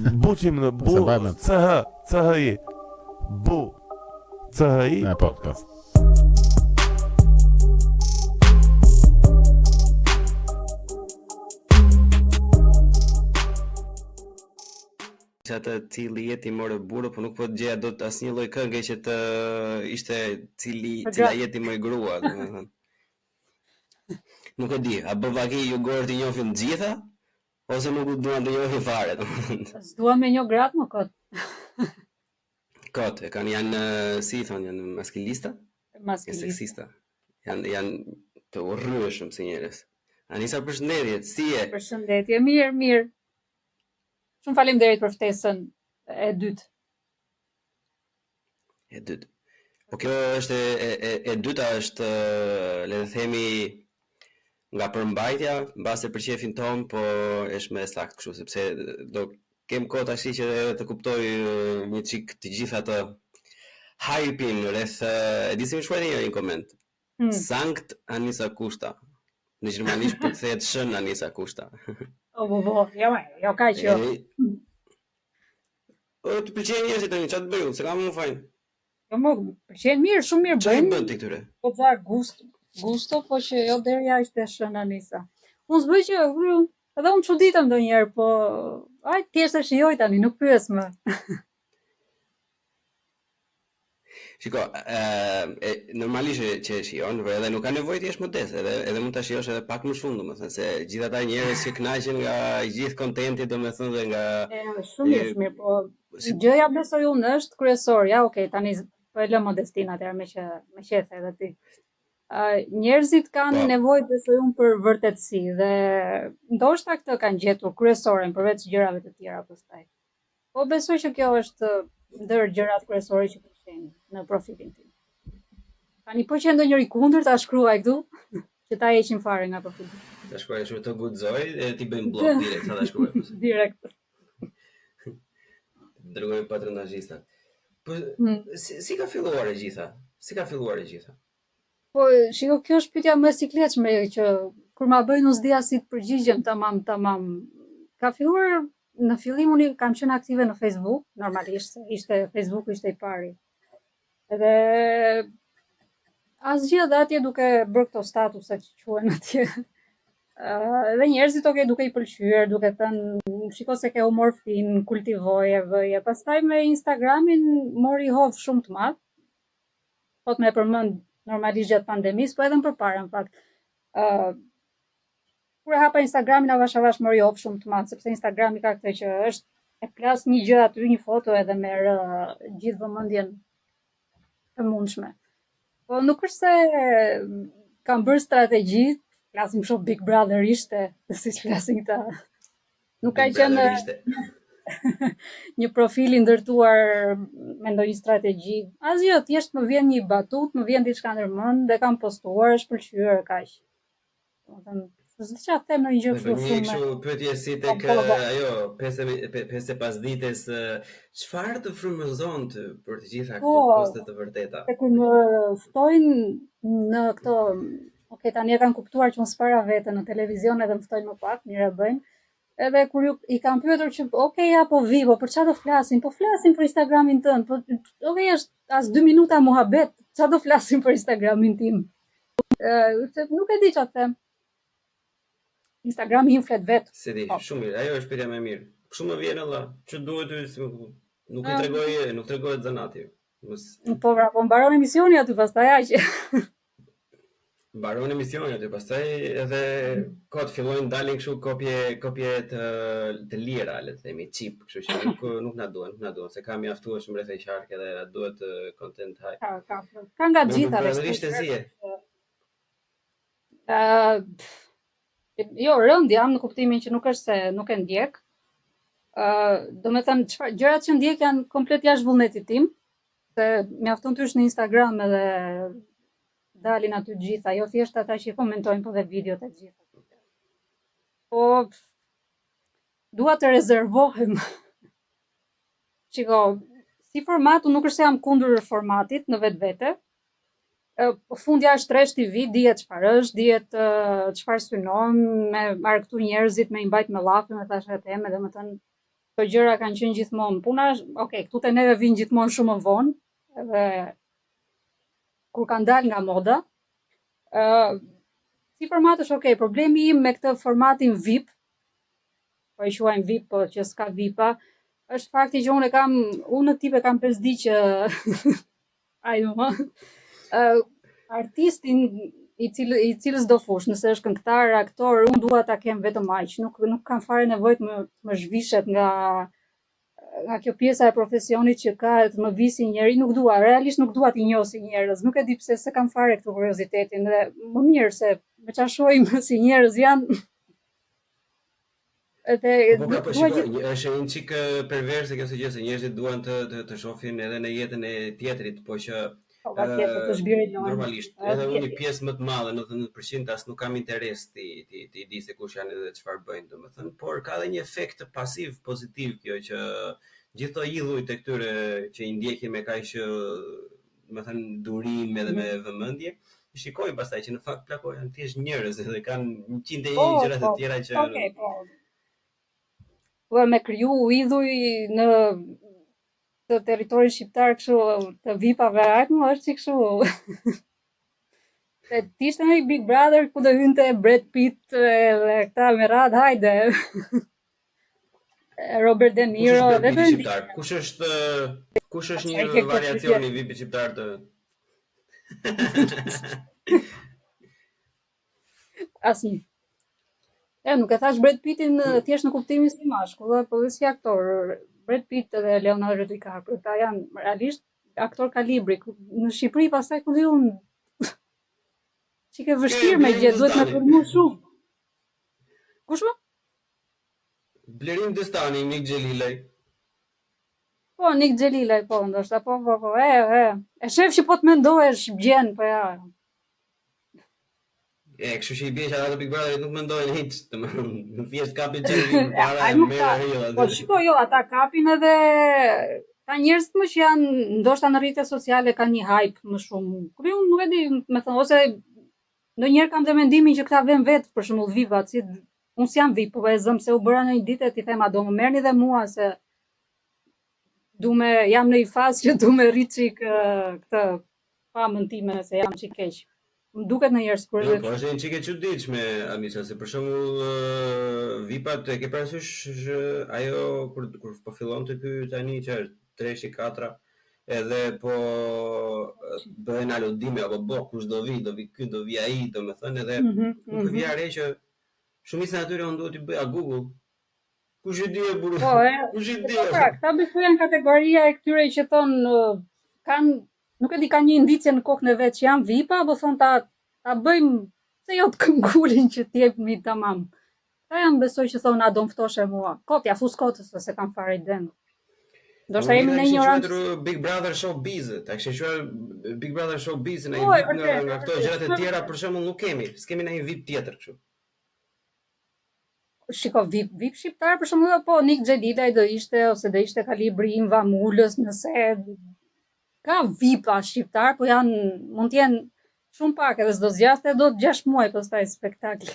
Buqim në bu CHI Bu CHI podcast. Që atë cili jeti more burë, po nuk po të gjeja do të asnjë lloj këngë që të ishte cila jeti më grua, domethënë. Nuk e di, a bëvaki ju gorë të njohin të gjitha, ose nuk duan të njohin fare, domethënë. S'duan me një gratë më kot. Kot, e kanë janë si i thonë, janë maskilista? Maskilista. Seksista. Janë të urryeshëm si njerëz. Anisa, përshëndetje, si je? Përshëndetje, mirë. Shumë faleminderit për ftesën e dytë. Po kjo është e dyta është, le të themi, nga përmbajtja, mbase për qefin ton, po është më saktë kështu, sepse do kem kohë tash që të kuptoj një çik të gjithë atë hype-in rreth, e di si më shkruajti një koment. Sankt Anisa Kushta. Në gjermanisht përkthehet shën Anisa Kushta. Jo kaq jo. Të pëlqejnë njerëzit tani, çfarë të bëj unë, se kam më fajin. Jo më pëlqejnë mirë, shumë mirë bëjnë. bëjnë. Çfarë bën ti këtyre? Po dha gusto, po që jo deri jashtë shën Anisa. Unë s'bëj që edhe unë çuditem ndonjëherë, po ai thjesht e shijoj tani, nuk pyes më. Shiko, normalisht që e shijon, por edhe nuk ka nevojë të jesh modest, edhe mund ta shijosh edhe pak më shumë, domethënë se gjithë ata njerëz që kënaqen nga gjithë kontenti, domethënë dhe nga shumë mirë, po gjëja besoj unë është kryesor. Ja, okay, tani po e lë modestin atëherë me qefe edhe ti. Njerëzit kanë nevojë besoj unë për vërtetësi dhe ndoshta këtë kanë gjetur kryesoren përveç gjërave të tjera pastaj. Po besoj që kjo është ndër gjërat kryesore që pëlqejnë në profilin tim. Tani po që ndonjëri kundër ta shkruaj këtu, që ta heqim fare nga profili. Ta shkruaj ashtu të guxoj e ti bëjmë blog direkt, sa ta shkruaj. Direkt. Dërgojmë patronazhistat. Po si ka filluar e gjitha? Po shiko, kjo është pyetja më e sikletshme që kur ma bëjnë unë s'dia si të përgjigjem tamam. Ka filluar në fillim unë kam qenë aktive në Facebook, normalisht, Facebook ishte i pari. Edhe asgjë dhe atje duke bërë këto statuset që quhen atje. Edhe njerëzit duke i pëlqyer, duke thënë shiko se ke humor fin, kultivoje, vëje. Pastaj me Instagramin mori hov shumë të madh. Po të më përmend normalisht gjatë pandemisë, po edhe më përpara në fakt. Kur e hapa Instagramin avash mori hov shumë të madh, sepse Instagrami ka këtë që është e plas një gjë aty, një foto edhe merr gjithë vëmendjen e mundshme. Po nuk është se kam bërë strategji, flasim shumë Big Brother ishte, siç flasin këta. Nuk ka qenë një profil i ndërtuar me ndonjë strategji. Asgjë, thjesht më vjen një batut, më vjen diçka ndërmend dhe kam postuar, është pëlqyer kaq. Domethënë s'ka të them në një gjë kështu shumë. Kështu pyetje si tek ajo 5 ditës, çfarë të frymëzon të për të gjitha këto poste të vërteta? Kur më ftojnë në këto, okay, tani e kanë kuptuar që unë s'para vete në televizion edhe më ftojnë më pak, mirë e bëjnë. Edhe kur i kam pyetur që okay, ja po vi, po për çfarë do flasin? Po flasin për Instagramin tënd. Po okay, është as 2 minuta muhabet. Çfarë do flasin për Instagramin tim? Nuk e di çfarë them. Instagrami im flet vet. Se di, shumë mirë, ajo është pyetja më e mirë. Kështu më vjen Allah, ç'u duhet ty, nuk i tregohet zanati. Po mbaron emisioni aty pastaj aq. Mbaron emisioni aty pastaj edhe kot fillojnë dalin kështu kopje të lira, le të themi, cheap, kështu që nuk na duan, se ka mjaftueshëm rreth e qark edhe duhet content high. Ka nga gjitha rreth. Jo, rënd jam në kuptimin që nuk është se nuk e ndjek. Do me thënë, gjërat që ndjek janë komplet jashtë vullnetit tim, se mjafton tysh në Instagram edhe dalin aty gjitha, jo thjesht ata që komentojnë po dhe videot e gjitha. Po, dua të rezervohem. Shiko, si formatu nuk është se jam kundër formatit në vetvete, fundja është Trash TV, dihet çfarë është, dihet çfarë synon, me argëtu njerëzit, me i mbajt me llafe, me thashë e teme, domethënë këto gjëra kanë qenë gjithmonë. Puna është, okay, këtu te neve vinë gjithmonë shumë më vonë, edhe kur kanë dalë nga moda, si format është okay, problemi im me këtë formatin VIP, po e quajmë VIP, po që s'ka VIP-a, është fakti që unë në tipe kam pesdi që artistin i cilës do fush, nëse është këngëtar, aktor, unë dua ta kem vetëm aq, nuk kam fare nevojë të më zhvishet nga kjo pjesa e profesionit që ka të më visi njeri, realisht nuk dua t'i njoh si njerëz, nuk e di pse se kam fare këtë kuriozitetin dhe më mirë se me qa shohim si njerëz janë. Është një çik perverse kjo gjë se njerëzit duan të shohin edhe në jetën e tjetrit, po që normalisht edhe unë një pjesë më të madhe, 99% as nuk kam interes ti di se kush janë edhe çfarë bëjnë, domethënë, por ka edhe një efekt pasiv pozitiv kjo që gjithë to idhujt e këtyre që i ndjekin me kaq domethënë durim edhe me vëmendje, shikoj pastaj që në fakt plako janë thjesht njerëz dhe kanë 101 gjëra të tjera që po me kriju idhuj në të territorin shqiptar kështu të VIP-ave më është si kështu. Se t'ishte në Big Brother ku do hynte Brad Pitt dhe këta me radhë, hajde. Robert De Niro dhe shqiptar. Kush është një variacion i VIP shqiptar të Asnjë. Nuk e thash Brad Pittin thjesht në kuptimin si mashkull, po dhe si aktor. Brad Pitt dhe Leonardo DiCaprio, ta janë realisht aktor kalibri. Në Shqipëri pastaj ku di unë çike vështirë me gjë, duhet me formu shumë. Kush më? Blerim Destani, Nik Xhelilaj. Po, Nik Xhelilaj, po, ndoshta po. E shef që po të mendohesh gjen, po ja. Kështu që i bie që ata Big Brother nuk mendojnë hiç, domethënë, thjesht kapin çelin para merr rrjedha. Po shikoj, ata kapin edhe ka njerëz më që janë ndoshta në rrjetet sociale kanë një hype më shumë. Kur unë nuk e di, më thon, ose ndonjëherë kam dhe mendimin që këta vën vetë për shembull VIP-at, si unë s'jam VIP, po e zëm se u bëra në një ditë ti them a do më merrni dhe mua se jam në një fazë që du me rriçi këtë pamën time se jam çik keq. Më duket në njerëz kur po është një çike çuditshme Amisa, se për shembull VIP-at e ke parasysh ajo kur po fillonte ky tani që është 3-4 edhe po bëhen aludime apo kush do vi ky, do vi ai, domethënë edhe nuk vjen re që shumica atyre unë duhet i bëja Google. Kush e di e burrë? Kush e di? Pra, këta bëjnë kategoria e këtyre që thon kanë nuk e di ka një indicie në kokën e vet që janë VIP-a, apo thon ta bëjmë se jo të këngulin që t'jepmi tamam. Ta janë besoj që thon a do mftoshe mua. Kopja fus kotës se kam fare iden. Ndoshta jemi në ignorancë. Big Brother Showbiz, ta kishë quajtur Big Brother Showbiz në nga këto gjërat e tjera për shembull nuk kemi. S'kemi ndonjë VIP tjetër kështu. Shiko, VIP shqiptar për shembull po Nik Xhelilaj do ishte kalibri Imva Mulës, nëse ka VIP-a shqiptar, po mund të jenë shumë pak edhe s'do zgjaste do 6 muaj pastaj spektakli.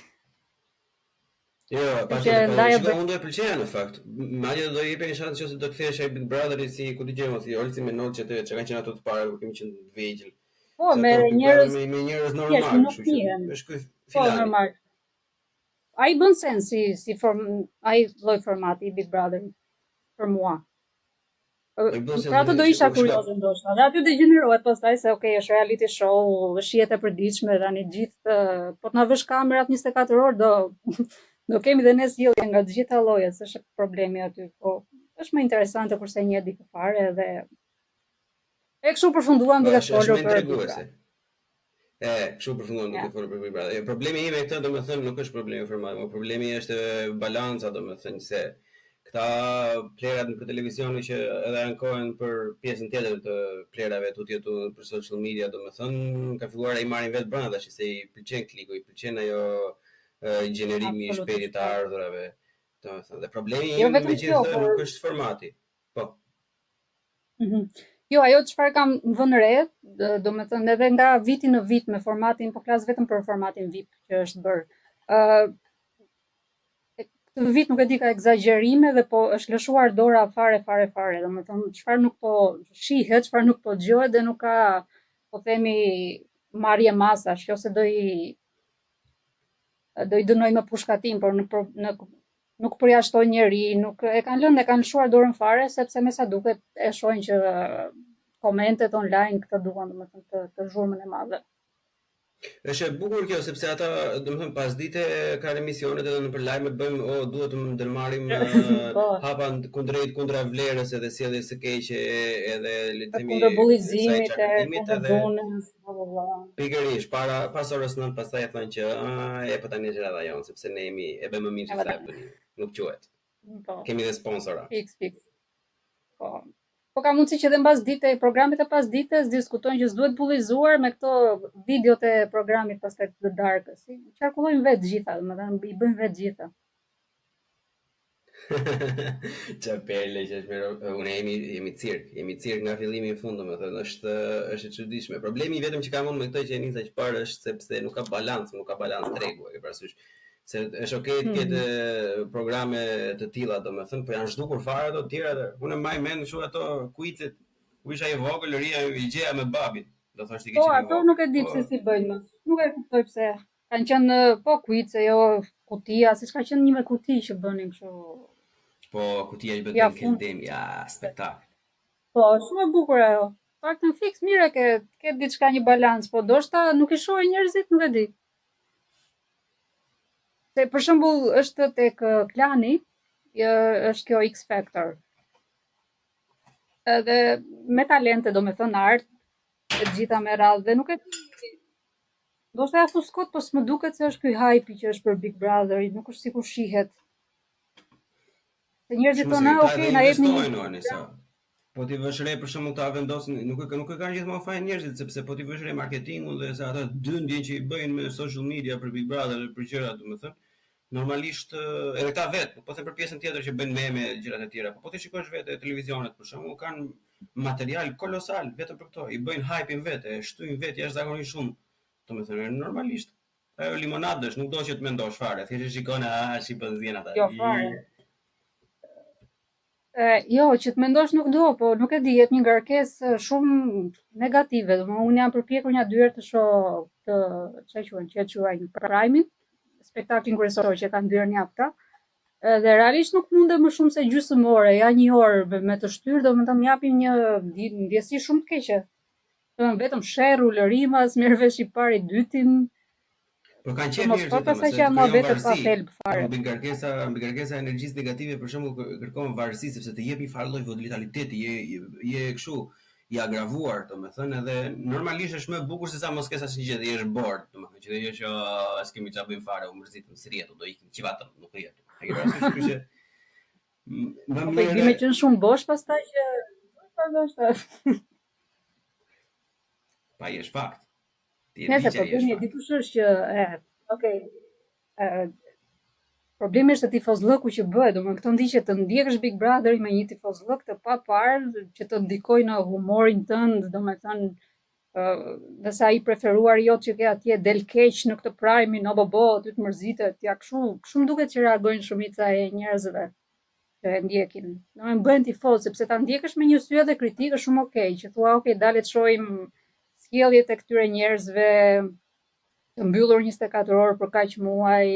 Jo, unë do e pëlqeja në fakt. Madje do i jepja një shans nëse do të kthehesh ai Big Brotheri si ku dëgjojmë si Olsi me Noçi që kanë qenë ato të para kur kemi qenë të vegjël. Po, me njerëz normal, kështu që është ky filani. Po, normal. Ai bën sens ai lloj formati i Big Brother për mua. Pra ato do isha kurioze ndoshta. Dhe aty degenerohet pastaj se okay, është reality show, është jetë e përditshme tani gjithë po të na vësh kamerat 24 orë do kemi dhe ne sjellje nga të gjitha llojet, s'është problemi aty, po është më interesante kurse një di fare dhe e kështu përfunduam duke folur për kështu përfunduam duke folur për Big Brother. Problemi im me këtë domethënë nuk është problemi format, por problemi është balanca, domethënë se këta plerat për televizion që edhe ankohen për pjesën tjetër të plerave tutje për social media, domethënë ka filluar ai marrin vetë brenda tash se i pëlqen kliku, i pëlqen ajo gjenerimi i shpejtë të ardhurave. Domethënë, dhe problemi im megjithëse nuk është formati. Po. Jo, ajo çfarë kam vënë re, domethënë edhe nga viti në vit me formatin, po flas vetëm për formatin VIP që është bërë. këtë vit nuk e di ka egzagjerime dhe po është lëshuar dora fare, domethënë çfarë nuk po shihet, çfarë nuk po dëgjohet dhe nuk ka, po themi, marrje masash, ose do i dënoj me pushkatim, por nuk përjashtoj njeri, nuk e kanë lëshuar dorën fare, sepse me sa duket e shohin që komentet online këtë duan, domethënë të zhurmën e madhe. Është e bukur kjo sepse ata, domethënë, pas dite kanë emisionet edhe në për lajme bëjmë duhet të ndërmarrim hapa kundra vlerës edhe sjelljes së keqe edhe le të themi kundër bullizimit, kundër dhunës, pikërisht pas orës 9 pastaj e thonë që e po tani është rradha jon sepse ne e bëjmë më mirë se sa e bëni. Nuk quhet. Kemi dhe sponsora. Fix. Po ka mundësi që edhe mbas dite, programet e pas ditës diskutojnë që s'duhet bullizuar me këto videot e programit pastaj të darkës. Qarkullojnë vetë gjitha, domethënë i bëjnë vetë gjitha. Qa perle që është unë jemi cirk nga fillimi në fund, domethënë është e çuditshme. Problemi vetëm që kam unë me këtë që nisa që parë është sepse nuk ka balans tregu, e ke parasysh. Se është okay të ketë programe të tilla, domethënë, po janë zhdukur fare ato të tjera. Unë mbaj mend kështu ato kuicet, ku isha i vogël, ria i gjeja me babin. Do thoshte Po, ato nuk e di pse si bëjnë. Nuk e kuptoj pse. Kanë qenë po kuice, jo kutia, siç ka qenë një me kuti që bënin kështu. Po, kutia që bënin këndem, ja, spektakël. Po, shumë e bukur ajo. Paktën fiks mirë ke diçka një balans, po ndoshta nuk i shohin njerëzit, nuk e di. Se për shembull është tek Klani, është kjo X Factor. Edhe me talente, domethënë art, e gjitha me radhë dhe nuk e di. Ndoshta ja fuskot, po s'më duket se është ky hype që është për Big Brother, nuk është sikur shihet. Se njerëzit thonë, okay, na jepni një. Po ti vësh re për shembull ta vendosin, nuk e kanë gjithmonë fajin njerëzit, sepse po ti vësh re marketingun dhe se ata dyndjen që i bëjnë me social media për Big Brother dhe për gjëra, domethënë, normalisht edhe këta vetë, po them për pjesën tjetër që bëjnë meme e gjërat e tjera, po ti shikosh vetë televizionet për shembull, kanë material kolosal vetëm për këto, i bëjnë hype-in vetë, e shtyjnë vetë jashtëzakonisht shumë. Domethënë, normalisht. Ajo limonadë është, nuk do që të mendosh fare, thjesht shikon shipën zien ata. Jo fare. Jo, që të mendosh nuk do, po nuk e di, jep një ngarkesë shumë negative. Unë jam përpjekur një 2 herë të shoh që quajnë Prime-in, spektaklin kryesor që kanë ndyrë një hafta. Dhe realisht nuk mundem më shumë se gjysmë ore, ja 1 orë me të shtyrë, domethënë më japin një ndjesi shumë të keqe. Domethënë vetëm sherrru, lërima, s'merr vesh i pari dytin. Po kanë qenë njerëz që janë më vetë pa thelb fare. Mbi ngarkesa e energjisë negative për shembull kërkon varësi sepse të jep një farë lloj vitaliteti, je kështu i agravuar, domethënë, edhe normalisht është më e bukur se sa mos ke asnjë gjë, je është bord, domethënë, që je që s'kemi çfarë bëjmë fare, u mërzitëm, sriet, do ikim çivatëm, nuk rrihet. E ke parasysh kështu që më mirë. Po i qenë shumë bosh pastaj që ndoshta. Pa jesh fakt. Nëse problemi e dikush është që problemi është tifozllëku që bëhet, domethënë këto ndiqje të ndjekësh Big Brother me një tifozllëk të paparë që të ndikojë në humorin tënd, domethënë nëse ai preferuar jot që ke atje del keq në këtë Prime-in, ty të mërzitet, ja kështu duket që reagojnë shumica e njerëzve që e ndjekin. Domethënë bëhen tifoz sepse ta ndjekësh me një sy edhe kritik është shumë okay, që thua okay, dalet shohim sjelljet e këtyre njerëzve të mbyllur 24 orë për kaq muaj,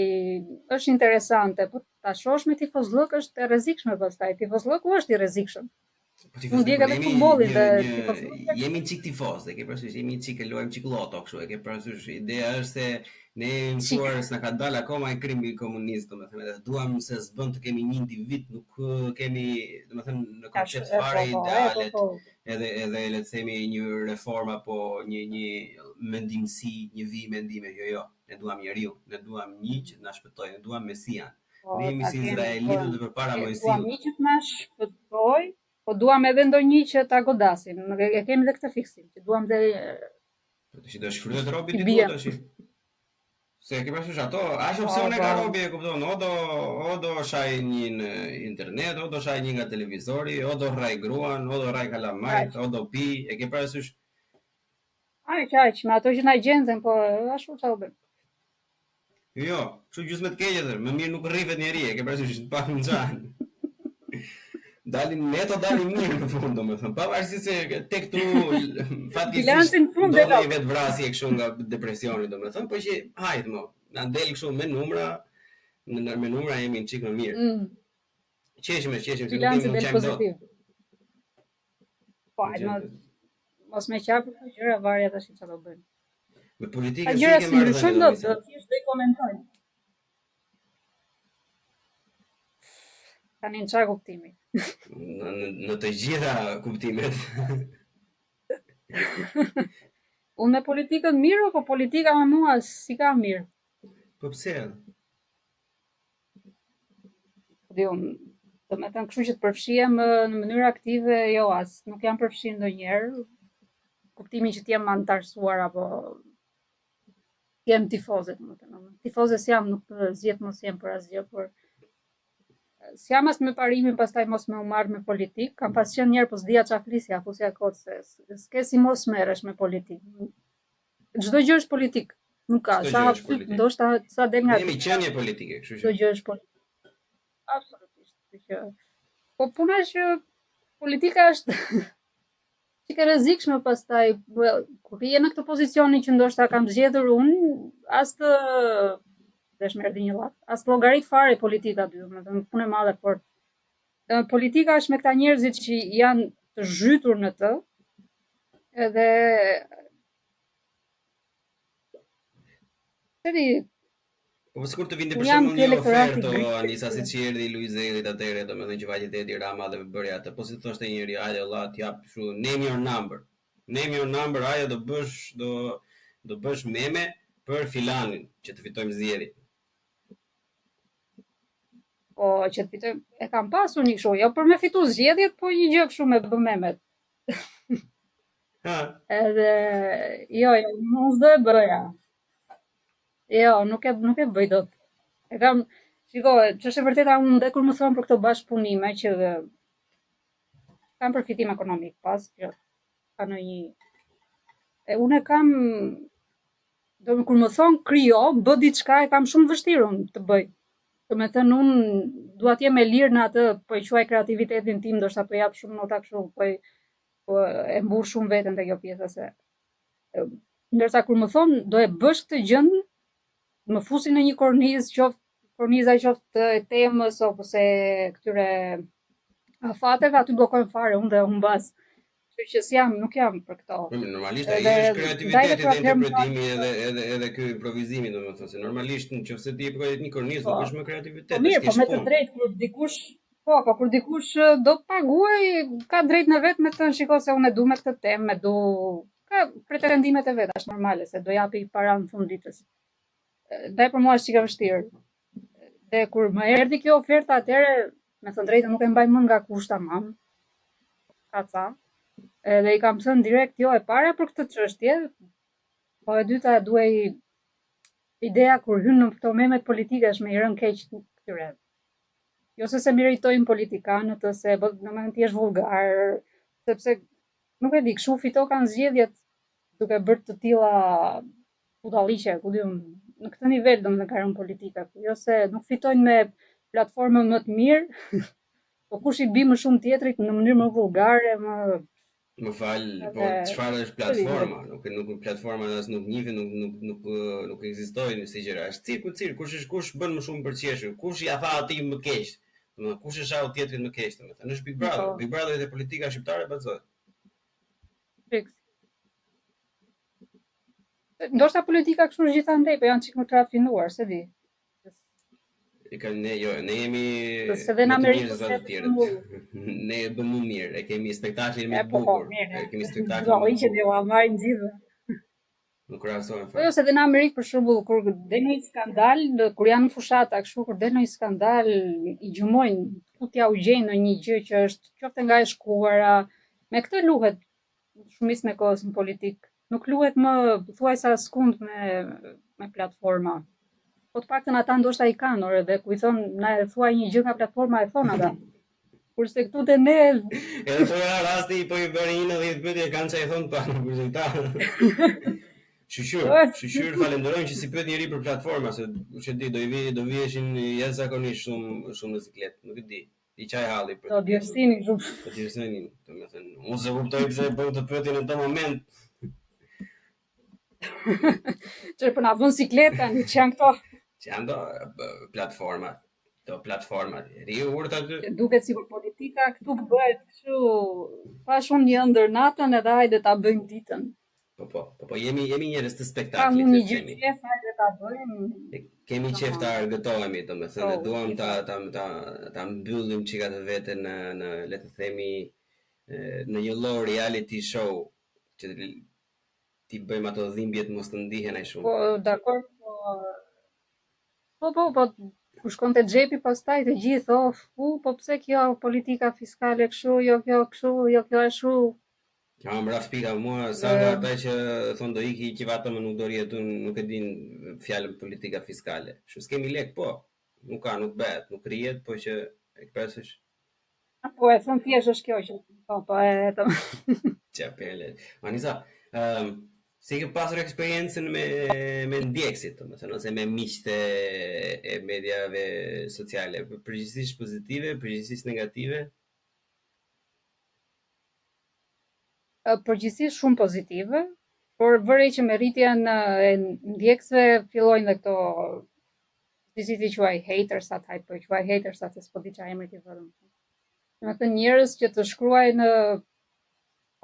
është interesante, po ta shohësh me tifozllëk është e rrezikshme pastaj. Tifozllëku është i rrezikshëm. Unë ndjek edhe futbollin dhe jemi çik tifoz, e ke parasysh, jemi çik e luajmë çik loto kështu, e ke parasysh, ideja është se ne mësuar s'na ka dalë akoma e krimi komunist, domethënë, edhe duam se s'bën të kemi një individ, nuk kemi, domethënë, në koncept fare idealet, edhe le të themi një reform apo një mendimsi, një vi mendime, jo, ne duam njeriu, ne duam një që na shpëtojë, ne duam Mesian. Ne jemi si izraelitët dhe përpara Mojsiut. Duam një që të na shpëtojë, po duam edhe ndonjë që ta godasin. E kemi edhe këtë fiksim, që duam dhe që do shfrytet robi ti duhet tash. Se ke parasysh ato, aq opsione ka robi, e kupton, o do shaj një në internet, o do shaj një nga televizori, o do rrai gruan, o do rrai kalamajt, o do pi, e ke parasysh. Aq, me ato që na gjenden, po ashtu çfarë bëjmë. Jo, kështu gjysmë të keqe dhe, më mirë nuk rrihet njeri, e ke parasysh të pak në xhan. Dalin neto, dalin mirë në fund, domethënë, pavarësisht se tek tu Bilancin fatkeqësisht fund e ndodhi ka. një vetë vrasje kështu nga depresioni, domethënë, po që hajt mo, na del kështu me numra, me numra jemi në çik më mirë. Qeshim, se nuk Bilanci kemi del qajmë dot. pozitiv. Po, mos me qafë këto gjëra varja tash çfarë do bëjmë. Me politikën A si gjëra ke si marrë ndryshojnë dhënë, do thjesht do i komentojnë. Tani në çfarë kuptimi? në të gjitha kuptimet. Unë me politikën mirë, po politika me mua si ka mirë. Po pse? Dhe unë, do me thënë kështu që të përfshihem në mënyrë aktive, jo, as nuk jam përfshirë ndonjëherë. Kuptimi që t'jem antarësuar apo t'jem tifoze, do me thënë. Tifoze s'jam, nuk zgjedh mos jem për asgjë, por s'jam as me parimin pastaj mos me u marr me politik. Kam pas qenë njerë po s'dija çfarë flisja, fusja kot se s'ke si mos merresh me politikë. Çdo gjë është politik. Nuk ka, sa hapësyt, ndoshta sa del nga. Jemi qenie politike, kështu që. Çdo gjë është politik. Absolutisht. Po puna është që politika është që ka rrezikshme pastaj kur je në këtë pozicionin që ndoshta kam zgjedhur unë, as të desh më erdhi një llat, as llogarit fare politika aty, domethënë punë e madhe, por politika është me këta njerëzit që janë të zhytur në të, edhe po sikur të vinte për shembull një ofertë Anisa siç i erdhi Luizellit atëherë, domethënë që vajte Edi Rama dhe bëri atë. Po si thoshte njëri, hajde valla, t'jap kështu, name your number. Name your number, hajde do bësh meme për filanin që të fitojmë zgjedhjen. Po që të fitojmë, e kam pasur një kështu, jo për me fitu zgjedhjet, po një gjë kështu me bë memet. Edhe jo, mos do e bëja. Jo, nuk e bëj dot. E kam, shikoj, ç'është e vërteta, unë ndaj kur më thon për këto bashkëpunime që kam përfitim ekonomik pas, që ka ndonjë. Unë kam, kur më thon krijo, bë diçka, e kam shumë vështirë unë të bëj. Do me thënë, unë dua të jem e lirë në atë, po i quaj kreativitetin tim, ndoshta po jap shumë nota kështu, po e mbush shumë veten te kjo pjesa se. Ndërsa kur më thon do e bësh këtë gjë, më fusin në një kornizë, korniza qoftë e temës ose këtyre afateve, aty bllokojnë fare, unë dhe humbas. Kështu që s'jam, nuk jam për këto. Normalisht ai është kreativiteti dhe interpretimi edhe ky improvizimi, domethënë se normalisht nëse ti e një kornizë do bësh me kreativitet. Po mirë, po me të drejtë kur dikush kur dikush do të paguaj, ka drejt në vetë me të shiko se unë e du me këtë temë, ka pretendimet e vetë, është normale se do japi para në fund ditës. Ndaj për mua është çika vështirë. Dhe kur më erdhi kjo ofertë atëherë, me thënë drejtën nuk e mbaj mend nga kushta mam. Kaca. Edhe i kam thënë direkt jo e para për këtë çështje, po e dyta duhej ideja kur hyn në këto memet politike është me i rënë keq këtyre. Jo se meritojnë politikanët ose domethënë ti je vulgar, sepse nuk e di, kshu fito kanë zgjedhjet duke bërë të tilla budalliqe, ku diun, në këtë nivel domethënë ka rënë politika, jo se nuk fitojnë me platformën më të mirë, po kush i bi më shumë tjetrit në mënyrë më vulgare, Më fal, po çfarë është platforma? Nuk platforma as nuk njihen, nuk ekzistojnë si gjëra. Është cirku, kush bën më shumë për qeshur, kush ja tha atij më keq. Domethënë kush e shau tjetrin më keq, domethënë është Big Brother. Big Brother dhe politika shqiptare bazohet. Fiks. Ndoshta politika kështu është gjithandej, po janë çik më të rafinuar, se di. Ne jemi se dhe në Amerikë të tjerët. Ne e bëm më mirë, e kemi spektaklin më bukur. E kemi spektaklin. Do i që do ta marrin gjithë. Nuk krahasohen fare. Po jo se dhe në Amerikë për shembull kur del një skandal, kur janë në fushata kështu, kur del një skandal, i gjumojnë, ku t'ja u gjejnë në një gjë që është qoftë nga e shkuara. Me këtë luhet shumicën e kohës në politikë. Nuk luhet më thuajsa skund me platforma. Po të paktën ata ndoshta i kanë, dhe ku i thon na e thuaj një gjë nga platforma e thon ata. Kurse këtu te ne edhe po era rasti po i bëri 90 pyetje kanë çai thon pa kurse ta. Shqyr falenderojnë që si pyet njëri për platforma, se që di, do viheshin jashtëzakonisht shumë në siklet, nuk e di. I qaj halli për Do djersini shumë. Do djersini, domethënë, unë se kuptoj pse bën të pyetjen në të moment. Që për na vën sikletën, që janë këto. Që janë do platforma. Do platforma. Riu urt aty. Duket sikur politika këtu bëhet kështu, pash unë një ëndër natën edhe hajde ta bëjmë ditën. Po, jemi njerëz të Kam spektaklit. një gjë qef, hajde ta bëjmë. Kemi qef të argëtohemi, domethënë, duam ta mbyllim çika të veten në le të themi në një lloj reality show që ti bëjmë ato dhimbjet mos të ndihen ai shumë. Po, dakor, po, ku shkon te xhepi pastaj të gjithë, po pse kjo politika fiskale kështu, jo kjo kështu, jo kjo ashtu. Ja, më raf pika mua, sa nga ata që thonë do iki që vetëm nuk do rjetun, nuk e din fjalën politika fiskale. Kështu s'kemi lek, po. Nuk bëhet, nuk rihet, po që e këpesësh. Po e thon thjesht është kjo që po e të. Qa pele. Anisa, si ke pasur eksperiencën me ndjekësit, domethënë, ose me miqtë e mediave sociale, përgjithsisht pozitive, përgjithsisht negative? Përgjithsisht shumë pozitive, por vërej që me rritjen e ndjekësve fillojnë dhe këto si ti quaj hatersat, po quaj hatersat se s'po di çfarë emri ti vëmë. Domethënë njerëz që të shkruajnë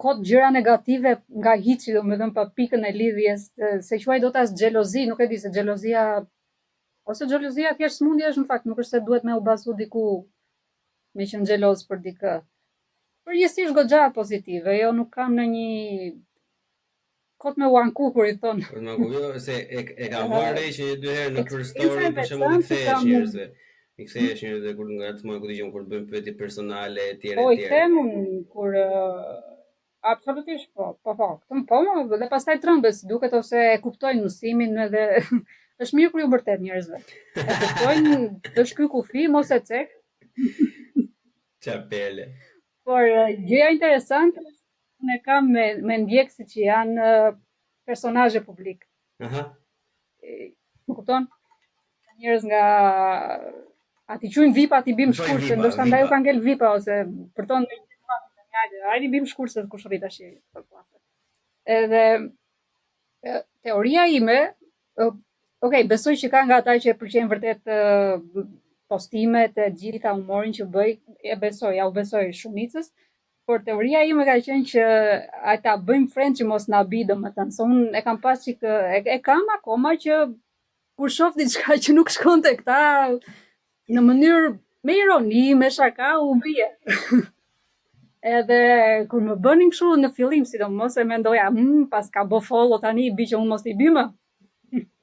kot gjëra negative nga hiçi, domethënë pa pikën e lidhjes, se quaj dot as xhelozi, nuk e di se xhelozia ose xhelozia thjesht smundje është në fakt, nuk është se duhet me u bazu diku me qenë xheloz për dikë. Përgjithsisht goxha pozitive, jo nuk kam në një kot me u anku kur i thon. Po më kuptoj se e kam marrë që një dy herë në për story për shembull i kthehesh njerëzve. I kthehesh njerëzve kur ngacmojnë kur dëgjojnë kur bëjmë pyetje personale etj. Po i them unë kur absolutisht po. Dhe pastaj trembes duket ose e kuptojnë mësimin edhe është mirë kur ju bërtet njerëzve. E kuptojnë të shky kufi mos e cek. Çapele. Por gjëja interesante është unë e kam me ndjekësit që janë personazhe publik. Aha. Më kupton? Njerëz nga ati quajnë VIP-a, ti bim shkurse, ndoshta ndaj u ka ngel VIP-a ose për tonë me hajde bim shkurse kush rrit tash. Edhe teoria ime, besoj që ka nga ata që e pëlqejnë vërtet postimet e gjitha humorin që bëj, ja u besoj shumicës, por teoria ime ka qenë që ata bëjmë friend që mos na bi, domethënë, se unë e kam pas që e kam akoma që kur shoh diçka që nuk shkon te këta në mënyrë me ironi, me shaka u bie. Edhe kur më bënin kështu në fillim, sidomos e mendoja, pas ka bë follow tani, bi që unë mos i bime.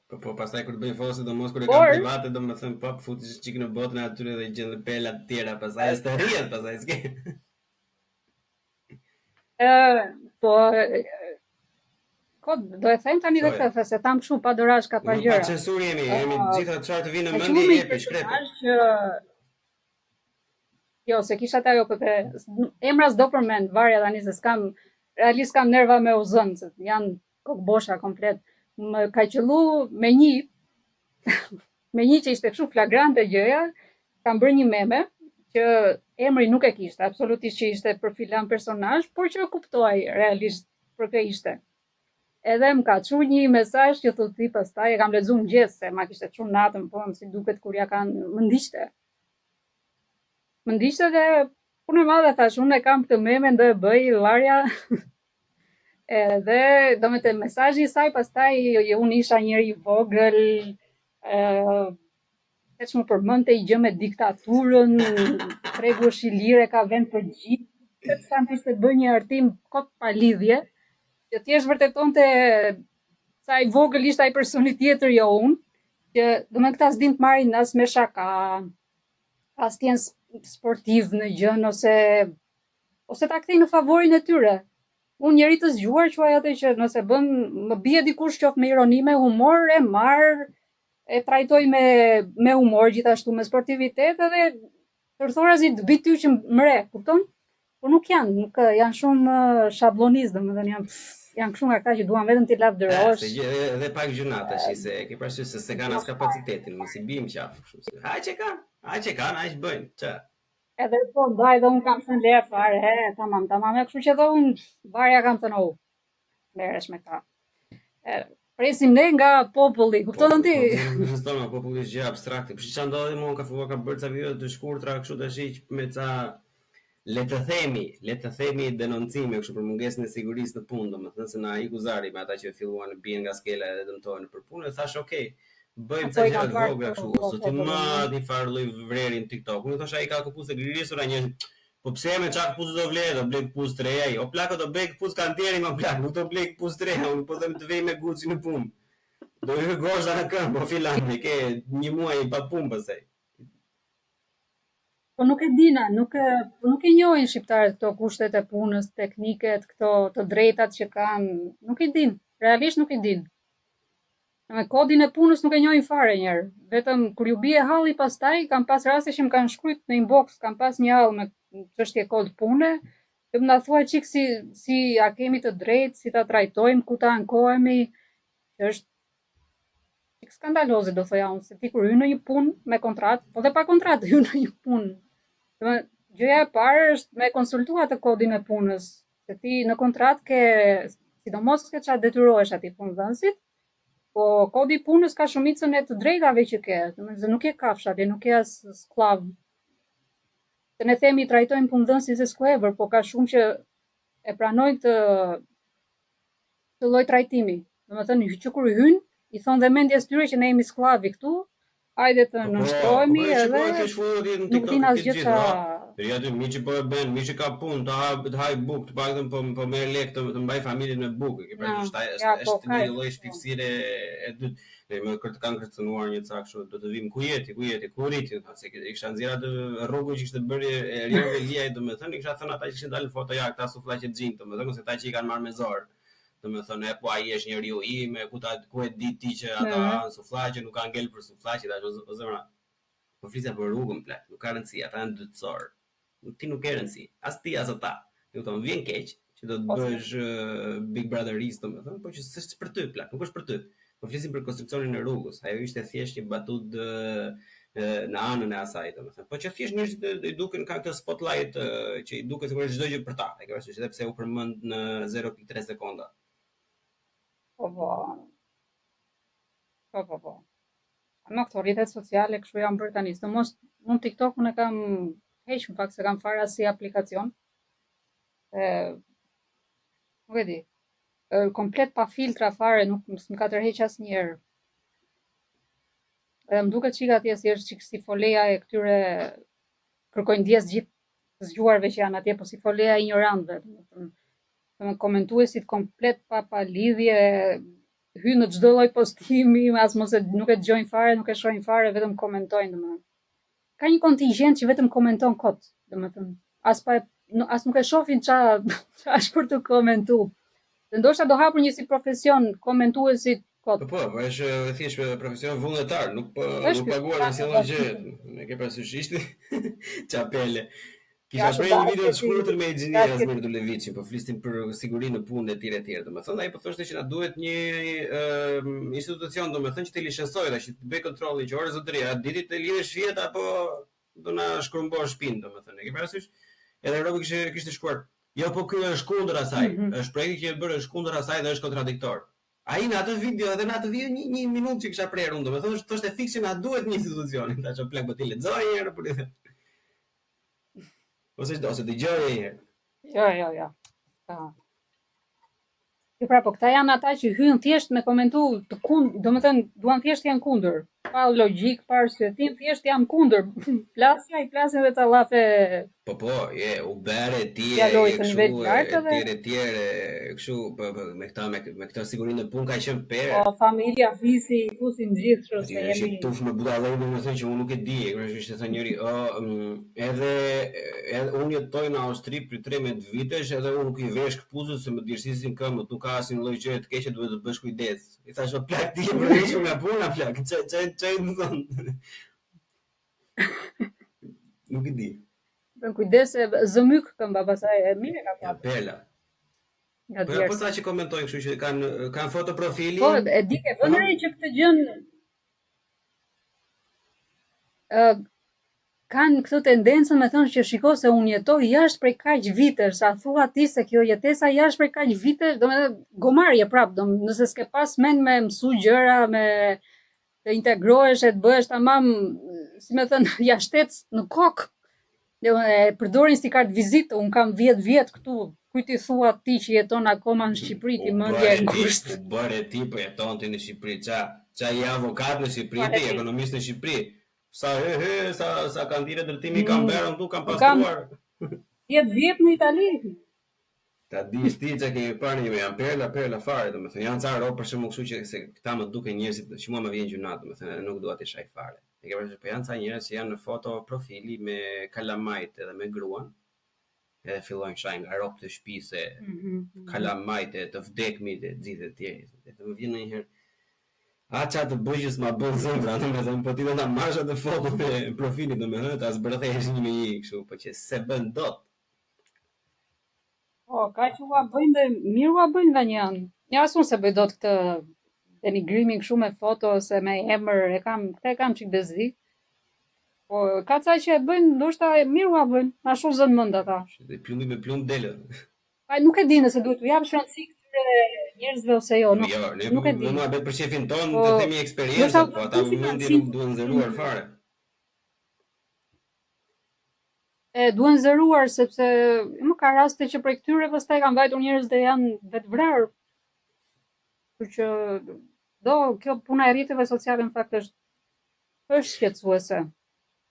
Po pastaj kur të bëjnë follow, sidomos kur e kanë private, domethënë po futesh çik në botën e atyre dhe gjën pela të tjera, pastaj as të rrihet, pastaj s'ke. Do e them tani edhe këtë, se tham kështu pa dorash ka pa gjëra. Pa censur jemi gjitha çfarë të vinë në mendje jepi shkrepe. Jo, se kisha ajo emra s'do përmend, varja tani se realisht kam nerva me u zënë, se janë kokbosha komplet. Më ka qellu me një që ishte kështu flagrante gjëja, kam bërë një meme që emri nuk e kishte, absolutisht që ishte për filan personazh, por që e kuptoj realisht për kë ishte. Edhe më ka çu një mesazh që thotë pastaj e kam lexuar mëngjes se ma kishte çu natën, po si duket kur ja kanë më ndiqte dhe punë e madhe thash, unë e kam këtë meme ndo e bëj Larja. Edhe domethënë mesazhi i saj pastaj unë isha njëri i vogël, veç më përmendte i gjë me diktaturën, tregu është i lirë ka vend për gjithë, sepse ishte të bëj një artim kot pa lidhje, që thjesht vërtetonte sa i vogël ishte ai personi tjetër jo unë, që domethënë këta s'din të marrin as me shaka, as të jenë sportiv në gjën ose ta kthejnë në favorin e tyre. Unë njeri të zgjuar quaj atë që nëse më bie dikush qoftë me ironi, me humor, e marr, e trajtoj me humor gjithashtu me sportivitet edhe tërthorazi të bi ty që më re, kupton? Po nuk janë shumë shablonist, domethënë janë janë kështu nga ata që duan vetëm t'i lavdërosh. Edhe pak gjuna tash se ke parasysh se kanë as kapacitetin, mos I bim qaf kështu se. Haj që kanë, aq bëjnë. Ç'a. Edhe po mbaj dhe unë kam thënë lerë fare, tamam, e kështu që dhe unë varja kam thënë meresh me ta. Presim ne nga populli, kupton ti? Kupton, populli është gjë abstrakte. Për çfarë ndodhi mua ka filluar ka bërë ca video të shkurtra kështu tash me ca le të themi denoncime kështu për mungesën e sigurisë në punë, domethënë se na iku zari me ata që filluan të bien nga skela dhe dëmtohen për punë, thash okay, bëjmë ca gjëra të vogla kështu, ose ti marr farë lloj vrerin TikTok. Unë thosh ai ka këpucë grisura një po pse me çak këpucë do vlerë, do blej këpucë 3 ai. O plako do blej këpucë kantieri më plak, nuk do blej këpucë 3, unë po them të vej me Gucci në punë. Do i gozha në këmbë, po filan me ke një muaj pa punë pastaj. Po nuk e dina, nuk e njohin shqiptarët këto kushtet e punës, tekniket, këto të drejtat që kanë, nuk I din, realisht nuk I din. Me kodin e punës nuk e njohin fare njerë, vetëm kur ju bie halli pastaj, kam pas raste që më kanë shkruajt në inbox, kam pas një hall me çështje kod pune, të më na thuaj çik si a kemi të drejtë, si ta trajtojmë, ku ta ankohemi, që është çik skandaloze do thoja unë, se ti kur hyn në një punë me kontratë, po dhe pa kontratë hyn në një punë. Gjëja e parë është me konsultua të kodin e punës, se ti në kontratë ke, sidomos ke çfarë detyrohesh atij punëdhënësit, po kodi I punës ka shumicën e të drejtave që ke, domethënë nuk je kafsh atje, nuk je as sklav. Se ne themi trajtojmë punëdhënësin se skuever, po ka shumë që e pranojnë të lloj trajtimi. Domethënë që kur hyn, I thon dhe mendjes tyre që ne jemi sklavi këtu, hajde të nënshtrohemi edhe nuk din asgjë çfarë. Ja ti miçi po e bën, miçi ka punë, të haj bukë, të paktën po merr lek të mbaj familjen me bukë. Ke parasysh është një lloj shpiftësire e dytë. Ne më kanë kërcënuar një ca kështu, do të vim ku jeti, ku rriti, se kisha nxjerr atë rrugën që kishte bërë Erion Velia, domethënë I kisha thënë ata që kishin dalë foto ja këta sufllaqe xhin, domethënë se ata që I kanë marrë me zor. Domethënë po ai është njeriu im, ku e di ti që ata janë sufllaqe, nuk kanë ngel për sufllaqe, tash o zemra. Po flisja për rrugën plak, nuk ka rëndësi, ata janë dytësor. Ti nuk ke rëndësi, as ti as ata. Do të thonë vjen keq që do të bësh Big Brotherist, domethënë, po që s'është për ty plak, nuk është për ty. Po flisim për konstruksionin e rrugës. Ajo ishte thjesht një batutë në anën e asaj, domethënë. Po që thjesht njerëzit I duken kanë këtë spotlight që I duket sigurisht çdo gjë për ta. E ke parasysh edhe pse u përmend në 0.3 sekonda. Po. Në këto rrjetet sociale kështu janë bërë tani, sidomos unë TikTok unë kam heq në fakt se kam fare as si aplikacion. Nuk e di. Komplet pa filtra fare, nuk më ka tërheq asnjëherë. Më duket çik atje si është çik si foleja e këtyre kërkojnë ndjes gjithë zgjuarve që janë atje, po si foleja e ignorantëve, domethënë komentuesit komplet pa lidhje, hynë në çdo lloj postimi, as mos nuk e dëgjojnë fare, nuk e shohin fare, vetëm komentojnë domethënë. Ka një kontingjent që vetëm komenton kot, domethënë. As nuk e shohin ç'a është për të komentuar. Dhe ndoshta do hapur një si profesion komentuesit kot. Po, është thjesht profesion vullnetar, nuk paguar asnjë gjë. Ne ke parasysh ishte çapele. Kisha bërë një video të shkurtër me inxhinier Asmir Dulevici, po flisnim për sigurinë në punë etj. Domethënë ai po thoshte që na duhet një institucion, domethënë që të licencojë, që të bëj kontrolli që orë zotëria, ditë të lidhesh fjet apo do na shkrumbosh shtëpinë, domethënë. E ke parasysh? Edhe Robi kishte shkruar, jo po ky është kundër asaj, është projekti që e bërë është kundër asaj dhe është kontradiktor. Ai në atë video edhe në atë video një minutë që kisha prerë unë, domethënë thoshte fikse na duhet një institucion, tash o plak po ti lexoj një herë për të. Ose dëgjoj një herë. Jo. Jo pra, po këta janë ata që hynë thjesht me komentu të kundër, domethënë duan thjesht janë kundër. Pa logjik, pa arsyetim, thjesht jam kundër. Plasin dhe ta llafe. Po, u bere ti etj, kështu me këtë sigurinë e punë ka qenë perë. Po familja fisi, fusin gjithë kështu se jemi. Ti tuf me budallë, domethënë që unë nuk e di, kështu se njëri, edhe unë jetoj në Austri për 13 vitesh, edhe unë nuk I vesh këpucët se më dirësisin këmbët, nuk ka asnjë lloj gjëje të keqe, duhet të bësh kujdes. I thash o plak ti e përveç nga puna plak. Çaj më thon. Nuk e di. Bën kujdes se zëmyk këmba pastaj e mirë ka pa. Bela. nga Po djersa. po sa që komentojnë, kështu që kanë foto profili. Po, e di ke vënë re që këtë gjën kanë këtë tendencën me thënë që shiko se unë jetoj jashtë prej kaq vitesh, sa thua ti se kjo jetesa jashtë prej kaq vitesh, domethënë gomarje prap, nëse s'ke pas mend me mësu gjëra, me të integrohesh e të bëhesh tamam, si me thënë, jashtec në kokë. E përdorin si kartë vizitë, unë kam 10 vjet këtu, kujti thua ti që jeton akoma në Shqipëri, ti mendje e ngusht. U bëre ti po jeton ti në Shqipëri, ça je avokat në Shqipëri, ti ekonomist në Shqipëri. Sa kanë dhënë ndërtimi kanë bërë këtu, kanë pastruar. 10 vjet në Itali. Ta dish ti që kemi parë një janë perla fare, domethënë janë ca ro për shembull, kështu që se këta më duken njerëzit që mua më vjen gjunat, domethënë nuk dua të shaj fare. E ke parasysh, po janë ca njerëz që janë në foto profili me kalamajt edhe me gruan. Edhe fillojnë shajnë nga ropë të shtëpisë, kalamajt të vdekmit e gjithë të tjerë. Dhe më vjen ndonjëherë qa të bëjës ma bën zemra, domethënë po ti do ta marrësh atë foto me profilin, domethënë ta zbërthesh një me një kështu, po që se bën dot. Po, ka që ua bëjnë dhe mirë ua bëjnë nga një anë. Ja asun se bëj dot këtë denigrimin kështu me foto ose me emër, këtë e kam çik bezdi. Po, ka ca që e bëjnë, ndoshta mirë ua bëjnë, ma shumë zën mend ata. Dhe plumbi me plumb delë. Ai nuk e di nëse duhet t'u jap shëndetësi këtyre njerëzve ose jo, nuk e di. Nuk e për shefin ton, të themi eksperiencë, po ata mundi nuk duhen nxeruar fare. E duhen nxeruar sepse më ka raste që prej këtyre pastaj kanë vajtur njerëz dhe janë vetë vrarë. Kështu që kjo puna e rrjeteve sociale në fakt është shqetësuese.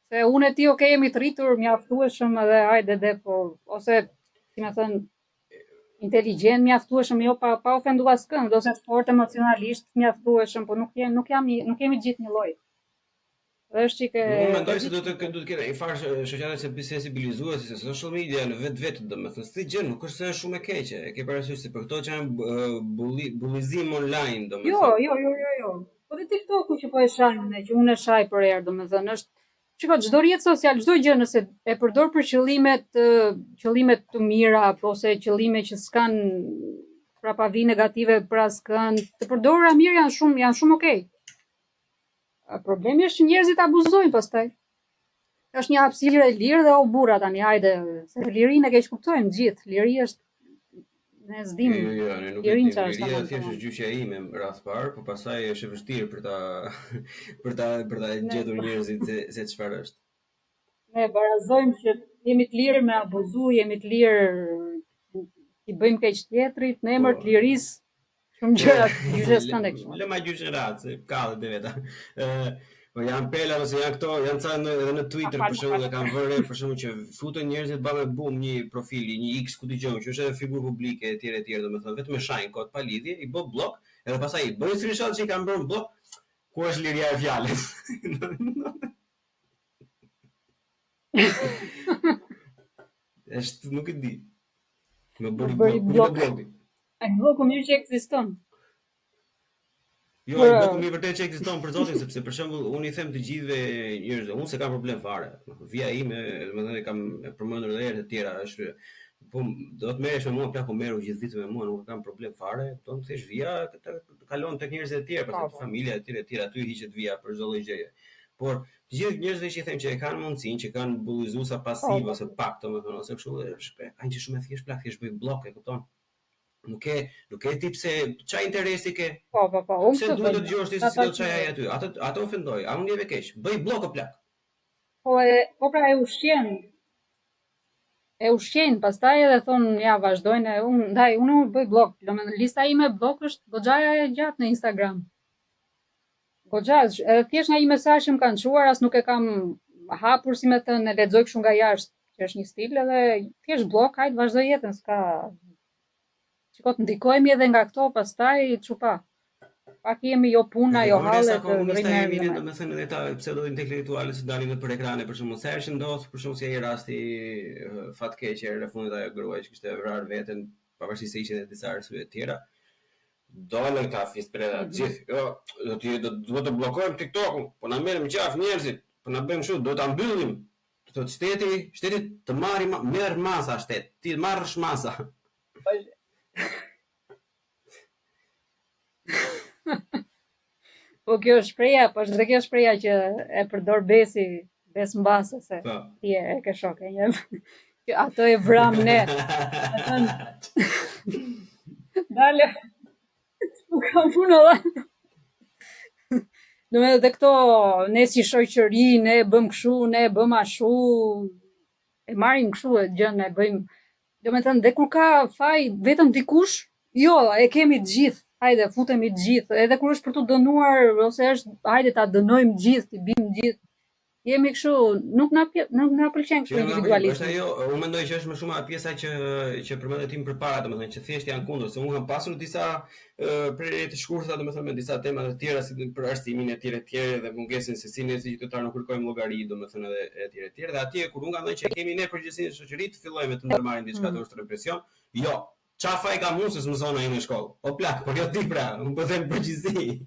Se unë e ti jemi të rritur, mjaftueshëm edhe hajde po ose si më thën inteligjent, mjaftueshëm jo pa ofenduar askënd, ose fort emocionalisht mjaftueshëm, po nuk jemi gjithë një lloj. Është që unë mendoj se do të ketë një farë shoqata që sensibilizuar se social media në vetë domethënë si gjë nuk është se shumë e keqe. E ke parasysh se për këto që janë bullizim online domethënë. Jo. Po dhe TikToku që po e shajmë, që unë e shaj për herë domethënë është shiko, çdo rrjet social, çdo gjë nëse e përdor për qëllime të mira ose qëllime që s'kan prapavi negative për askënd, të përdorura mirë janë shumë okay. Problemi është që njerëzit abuzojnë pastaj. Është një hapësirë e lirë dhe o burra tani, hajde, se lirinë e keq kuptojmë gjithë. Liri është ne s'dim. Jo, liria thjesht është gjyqja ime në rast parë, por pastaj është e vështirë për ta gjetur njerëzit se çfarë është. Ne barazojmë që jemi të lirë me abuzu, jemi të lirë i bëjmë keq tjetrit në emër të lirisë. Shumë gjëra gjyshe s'kanë kështu. Le ma gjyshe ratë, se ka dhe veta. Po janë pela ose janë këto, janë ca edhe në Twitter për shembull e kanë vënë për shembull që futen njerëzit ba me bum një profili, një X ku dëgjojnë që është edhe figurë publike etj, domethënë vetëm me shajin kod pa lidhje, i bë blok, edhe pastaj i bëjnë screenshot që i kanë bërë blok, ku është liria e fjalës. Është nuk e di. Më bëri blok. Ai bloku mirë që ekziston. Jo, ai bloku mirë vërtet që ekziston për zotin, sepse për shembull unë i them të gjithëve njerëzve, unë se kam problem fare. Via ime, domethënë kam përmendur edhe herë të tjera, është po do të merresh me mua plako merru gjithë ditën me mua, nuk kam problem fare, do të thesh via të kalon tek njerëzit e tjerë, për familja e tjerë, aty hiqet via për çdo lloj gjëje. Por të gjithë njerëzve që i them që e kanë mundsinë, që kanë bullizuesa pasive ose pak, domethënë ose kështu, është kanë që shumë e thjesht plak, thjesht bëj blok, e kupton? Nuk e ti pse ç'a interesi ke? Po, unë se duhet të dëgjosh ti se si do të çajaj aty. Ato ofendoj, a unë jeve keq. Bëj blok o plak. Po pra e ushqen. Pastaj edhe thon ja vazhdojnë, unë bëj blok. Domethënë lista ime blok është goxhaja e gjatë në Instagram. Goxhash, edhe thjesht nga një mesazh që më kanë çuar, as nuk e kam hapur si më thënë, e lexoj kështu nga jashtë, që është një stil edhe thjesht blok, hajt vazhdoj jetën, s'ka. Shikot, ndikojmë edhe nga këto, pastaj çupa. Pak jemi jo puna, jo halle të rrimë. Domethënë edhe ta pseudo intelektualët që dalin nëpër ekrane për shkakun se herë ndodh, për shkakun se ai rasti fatkeq që në fundit ajo gruaja që kishte vrarë veten, pavarësisht se ishin edhe disa arsye të tjera. Dolën këta fispreda gjithë. Jo, do të bllokojmë TikTokun, po na merrem qaf njerëzit, po na bëjmë kështu, do ta mbyllim. Do të shteti të marrë masa shtet, ti marrësh masa. Po kjo shpreha, po është dhe kjo shpreha që e përdor Besi, Bes mbase se Po. ti e ke shok e një. Që ato e vram ne. Dale. U kam punë dhe. Do me dhe këto, ne si shoqëri, ne bëm këshu, ne bëm ashu, e marrim këshu e gjën, e bëjmë. Do me thënë, dhe kur ka faj vetëm dikush, jo, e kemi të gjithë, hajde, futemi të gjithë, edhe kur është për të dënuar, ose është, hajde, ta dënojmë gjithë, të bimë gjithë, jemi këshu, nuk na pëlqen këshu individualisht. Është ajo, unë mendoj që është më shumë pjesa që përmendet tim përpara, domethënë që thjesht janë kundër, se unë kam pasur disa prerje të shkurtra, domethënë me disa tema të tjera si për arsimin e tjerë dhe mungesën se si ne si qytetar nuk kërkojmë llogari, domethënë edhe e tjerë dhe atje kur unë kam thënë që kemi ne përgjegjësinë e shoqërisë, fillojmë të ndërmarrim diçka të është represion. Jo, çfarë faj ka mund se s'mëson ai në shkollë. O plak, por jo ti pra, unë po them përgjegjësi.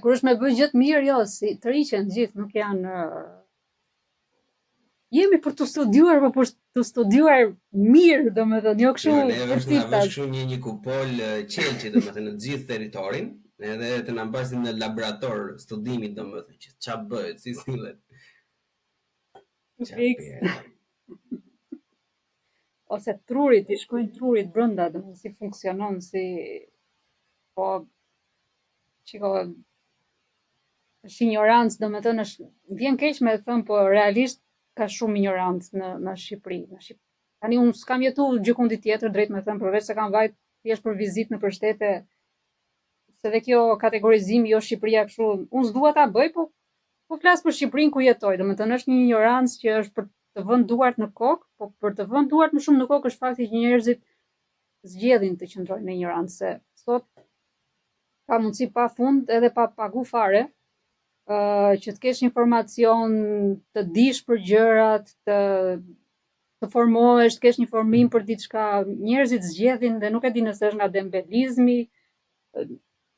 Kur është me bëj gjithë mirë, jo, si të riqen gjithë, nuk janë... Jemi për të studiuar, po për të studiuar mirë, do me thënë, jo këshu për tipta. Ne këshu një kupol qelqi, do me thënë, në gjithë territorin, edhe të na mbasin në laborator studimit, do me thënë, që qa bëhet, si sillet. Fix. Ose trurit, i shkojnë trurit brënda, do me si funksionon, si... Po... Qiko, është ignorancë, do me thënë, vjen keq me thënë, po realisht ka shumë ignorancë në Shqipëri. Tani unë s'kam jetu gjëkundi tjetër, drejt me thënë, përveç se kam vajt thjesht për vizit në përshtete, se dhe kjo kategorizimi, jo Shqipëria kështu, unë s'dua ta bëj, po flas për Shqipërinë ku jetoj, do me thënë, është një ignorancë që është për të vënë duart në kokë, po për të vënë duart më shumë në kokë është fakti që njerëzit zgjedhin të qëndrojnë në ignorancë, se sot ka mundësi pa fund edhe pa pagu fare, që të kesh informacion, të dish për gjërat, të formohesh, të kesh një formim për diçka, njerëzit zgjedhin dhe nuk e di nëse është nga dembelizmi,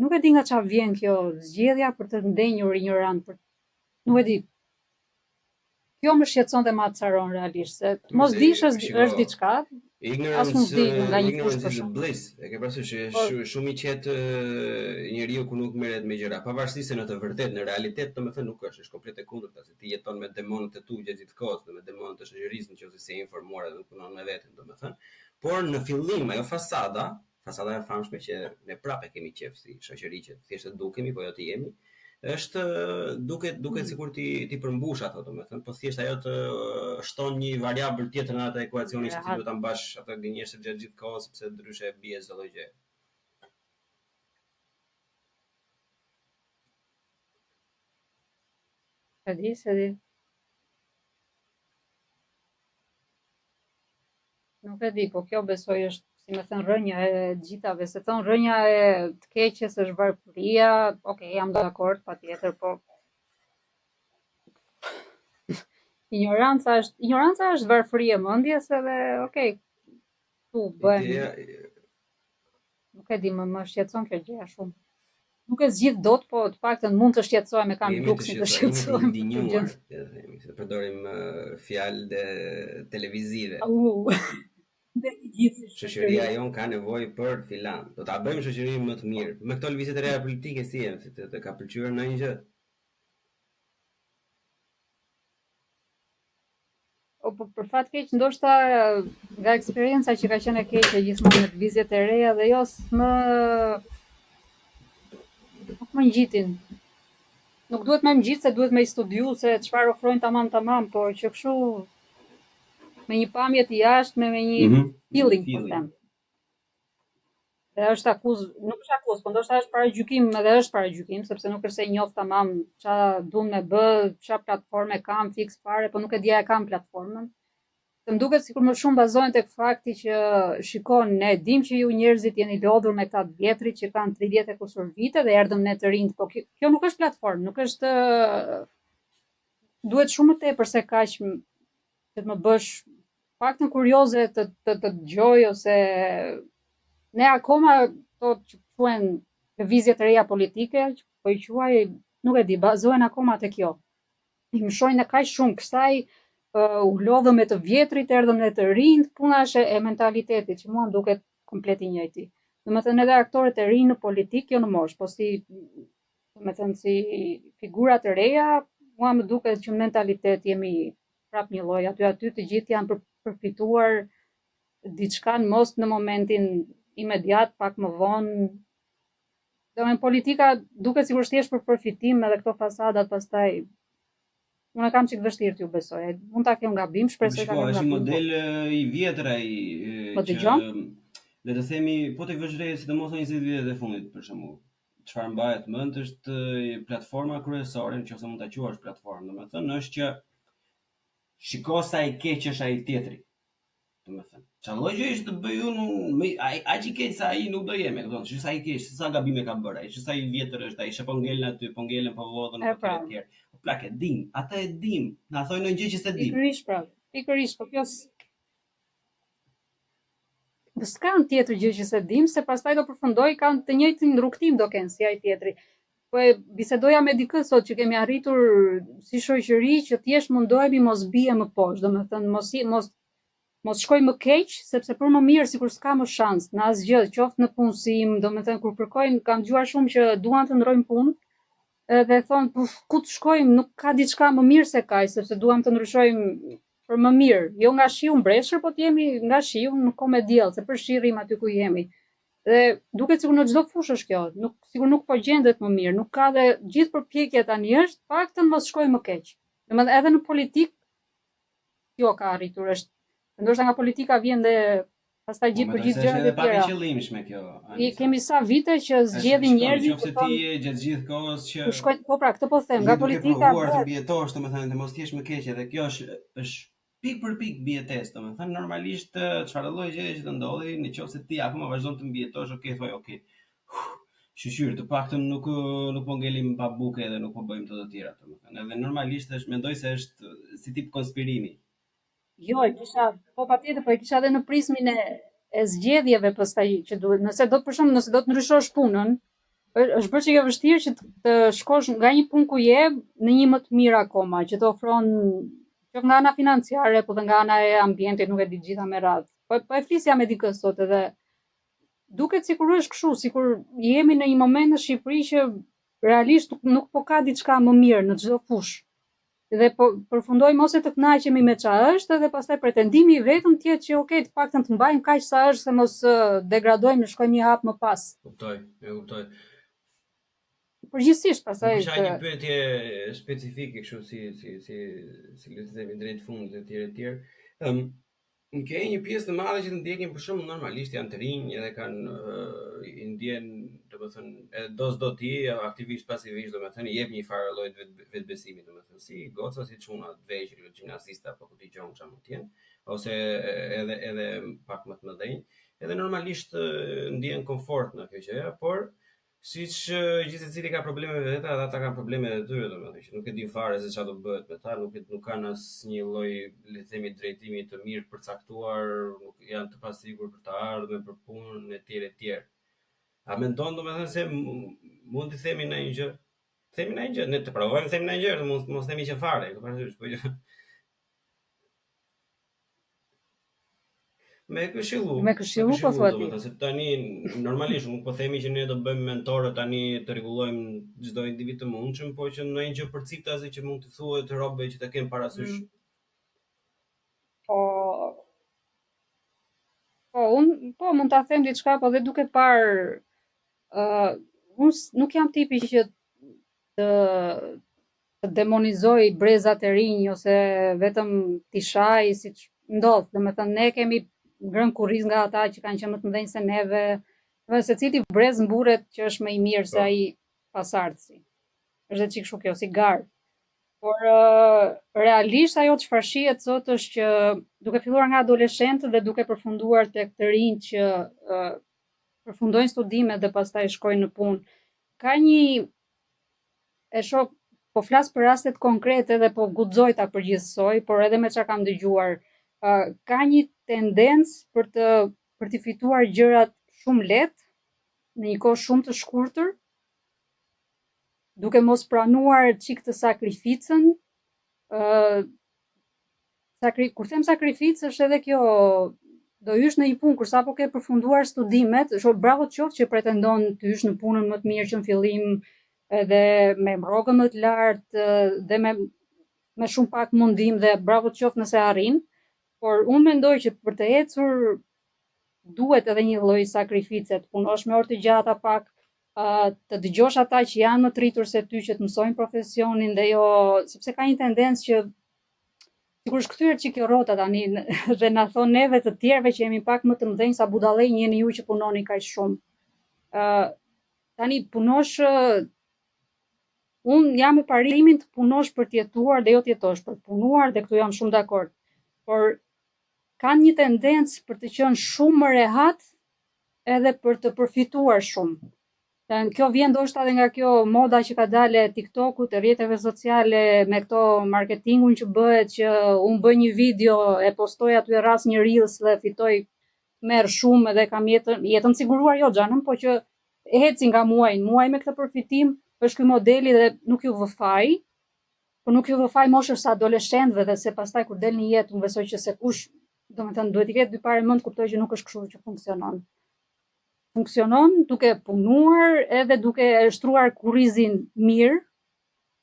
nuk e di nga çfarë vjen kjo zgjedhja për të ndenjur ignorant, nuk e di. Kjo më shqetëson dhe ma caron realisht, se mos dish është diçka, Ignorance is bliss. E ke parasysh që shumë i qetë njeriu ku nuk merret me gjëra, pavarësisht se në të vërtetë në realitet domethënë nuk është komplet e kundërta, se ti jeton me demonët e tu gjatë gjithë kohës, me demonët e shoqërisë nëse je informuar dhe nuk punon me veten domethënë. Por në fillim ajo fasada e famshme që ne prapë kemi qef si shoqëri që thjesht dukemi, po jo të jemi, është duket sikur ti përmbush ato, domethënë, po thjesht ajo të shton një variabël tjetër në atë ekuacionin që ti duhet ta mbash atë gënjeshtër gjatë gjithë kohës, sepse ndryshe bie çdo lloj gjë. Se di. Nuk e di, po kjo besoj është, si me thënë, rënja e gjithave, se thënë rënja e të keqes është varfëria, jam dakord, patjetër, po ignoranca është varfëri e mendjes edhe, tu bëhen. Nuk e di, më shqetëson kjo gjëja shumë. Nuk e zgjidh dot, po të paktën mund të shqetësohem me kanë luksin të shqetësohem. Se përdorim fjalë televizive. Shoqëria jon ka nevojë për filan. Do ta bëjmë shoqërinë më të mirë. Me këto lëvizje të reja politike si janë, si të ka pëlqyer ndonjë gjë? Po për fat keq ndoshta nga eksperienca që ka qenë e keqe gjithmonë në lëvizjet e reja dhe jo nuk më ngjitin. Nuk duhet më ngjit se duhet më studiu se çfarë ofrojnë tamam, po që kështu me një pamje të jashtme, me një feeling, po them. Dhe është nuk është akuz, po ndoshta është paragjykim, edhe është paragjykim, sepse nuk është se njoh tamam çfarë duam me bë, çfarë platforme kam fix fare, po nuk e dia e kam platformën. Se më duket sikur më shumë bazohen tek fakti që shikon, ne dim që ju njerëzit jeni lodhur me këta të vjetrit që kanë 30 e kusur vite dhe erdhëm ne të rinjt, po kjo nuk është platformë, nuk është duhet shumë më tepër se kaq që të më bësh faktën kurioze të dëgjoj ose ne akoma to që quhen lëvizje të reja politike, po i quaj, nuk e di, bazohen akoma te kjo. I mshojnë kaq shumë kësaj u lodhëm me të vjetrit, erdhëm me të rinjt, puna është e mentalitetit që mua më duket komplet i njëjti. Domethënë edhe aktorët e rinj në politikë jo në moshë, po si domethënë si figura të reja, mua më duket që në mentalitet jemi prap një lloj, aty të gjithë janë përfituar diçka në mos në momentin imediat, pak më vonë. Domethënë politika duket sikur thjesht për përfitim edhe këto fasadat pastaj unë kam çik vështirë t'ju besoj. Mund ta kem gabim, shpresoj ta kem Është gabim. një model i vjetër ai Po që dëgjon? le të themi, po të vësh re sidomos në 20 vitet e fundit për shembull. Çfarë mbahet mend është platforma kryesore, nëse mund ta quash platformë, domethënë është që shiko sa i keq është ai tjetri. Domethënë, çfarë lloj gjë është të bëj unë, aq i keq sa ai nuk do jemi, kupton? Që sa i keq, sa gabime ka bërë ai, që sa i vjetër është ai, që po ngelen aty, po ngelen po votën po të tjerë. Po plak e dim, ata e dim, na thonë një gjë që s'e dim. Pikërisht pra, pikërisht, po kjo s'kan tjetër gjë që se dim, se pastaj do përfundoj kanë të njëjtin rrugtim do kenë si ai tjetri. Po e bisedoja me dikë sot që kemi arritur si shoqëri që thjesht mundohemi mos bie më poshtë, domethënë mos shkoj më keq, sepse për më mirë sikur s'ka më shans në asgjë, qoftë në punësim, domethënë kur kërkojnë, kam dëgjuar shumë që duan të ndrojnë punë, dhe thonë, ku të shkojmë, nuk ka diçka më mirë se kaq, sepse duam të ndryshojmë për më mirë, jo nga shiu mbreshur, po të jemi nga shiu në kohë me diell, se për shi rrim aty ku jemi. Dhe duket sikur në çdo fushë është kjo, sikur nuk po gjendet më mirë, nuk ka dhe gjithë përpjekja tani është paktën mos shkojmë më keq. Domethënë edhe në politikë jo ka arritur, është ndoshta nga politika vjen dhe pastaj gjithë për gjithë gjërat e tjera. Është pak e qëllimshme kjo. I kemi sa vite që zgjedhin njerëzit, nëse ti gjatë gjithë kohës që shkojnë, po pra, këtë po them, nga politika të mbietosh, domethënë të mos jesh më keq, edhe kjo është pik për pik mbietes, domethënë normalisht çfarë lloj gjëje që të ndodhi, nëse ti akoma vazhdon të mbietosh, okay. Shqyr, të paktën nuk po ngelim pa buke edhe nuk po bëjmë të tjera, domethënë. Edhe normalisht mendoj se është si tip konspirimi. Jo, e kisha, po patjetër, po e kisha edhe në prismin e zgjedhjeve pastaj që duhet, nëse do të ndryshosh punën, është bërë që vështirë që të shkosh nga një punë ku je në një më të mirë akoma, që të ofron që nga ana financiare, po dhe nga ana e ambientit, nuk e di gjitha me radhë. Po e flisja me dikë sot edhe duket sikur është kështu, sikur jemi në një moment në Shqipëri që realisht nuk po ka diçka më mirë në çdo fushë. Dhe po përfundojmë ose të kënaqemi me ç'a është dhe pastaj pretendimi i vetëm të jetë që okay, të paktën të mbajmë kaq sa është se mos degradojmë, shkojmë një hap më pas. Kuptoj. Përgjithsisht pastaj Kisha një pyetje specifike kështu si le të themi drejt fundit etj. Ke një pjesë të madhe që të ndjekin për shembull normalisht janë të rinj edhe kanë i ndjen, domethënë, edhe do ti aktivisht pasivisht, domethënë i jep një farë lloj vetbesimi, domethënë si goca, si çuna të vegjël, gjimnasista apo ku dëgjon çfarë mund të jenë, ose edhe pak më të mëdhenj, edhe normalisht ndjen komfort në kjo gjë, por siç gjithë secili ka probleme vetë, ata kanë probleme të tyre, domethënë që nuk e din fare se çfarë do bëhet me ta, nuk kanë asnjë lloj, le të themi, drejtimi të mirë përcaktuar, nuk janë të pasigurt për të ardhmen, për punën etj. A mendon domethënë se mund të themi ndonjë gjë? Themi ndonjë gjë, ne të provojmë të themi ndonjë gjë, mos themi që fare, e kupton, po Me këshillu po thua ti. Se tani normalisht nuk po themi që ne do bëjmë mentore tani të rregullojmë çdo individ të mundshëm, por që ndonjë gjë përciptase që mund të thuhet të robëve që të kenë parasysh. Po mund ta them diçka, po dhe duke parë unë nuk jam tipi që të demonizoj brezat e rinj ose vetëm t'i shaj siç ndodh, domethënë ne kemi ngrën kurriz nga ata që kanë qenë më të mëdhenj se neve, secili brez mburret që është më i mirë se ai pasardhësi. Është çik kështu kjo, si gar. Por realisht ajo çfarë shihet sot është që duke filluar nga adoleshentët dhe duke përfunduar tek të rinjt që përfundojnë studimet dhe pastaj shkojnë në punë, ka një e shoh, po flas për rastet konkrete dhe po guxoj ta përgjithsoj, por edhe me çka kam dëgjuar, ka një tendencë për të fituar gjërat shumë lehtë në një kohë shumë të shkurtër, duke mos pranuar çik të sakrificën, kur them sakrificë është edhe kjo do hysh në një punë kur sapo ke përfunduar studimet, bravo të qoftë që pretendon të hysh në punën më të mirë që në fillim, edhe me rrogën më të lartë dhe me shumë pak mundim dhe bravo të qoftë nëse arrin, por unë mendoj që për të ecur duhet edhe një lloj sakrifice, të punosh me orë të gjata pak, të dëgjosh ata që janë më të rritur se ty që të mësojnë profesionin dhe jo, sepse ka një tendencë që sikur është kthyer çik kjo rrota tani dhe na thon neve të tjerëve që jemi pak më të mëdhenj sa budallëj jeni ju që punoni kaq shumë. Tani punosh unë jam me parimin të punosh për të jetuar dhe jo të jetosh për të punuar dhe këtu jam shumë dakord. Por kanë një tendencë për të qenë shumë më rehat edhe për të përfituar shumë. Kjo vjen ndoshta edhe nga kjo moda që ka dalë TikToku, të rrjeteve sociale me këto marketingun që bëhet që unë bëj një video e postoj aty ras një reels dhe fitoj merr shumë edhe kam jetën siguruar jo xhanëm, po që eci nga muaj me këtë përfitim, është ky modeli dhe nuk ju vë faj, por nuk ju vë faj moshës së adoleshentëve dhe se pastaj kur del në jetë, unë besoj që se kush, domethënë duhet i ketë dy parë mend kuptoj që nuk është kështu që funksionon. Funksionon duke punuar edhe duke shtruar kurrizin mirë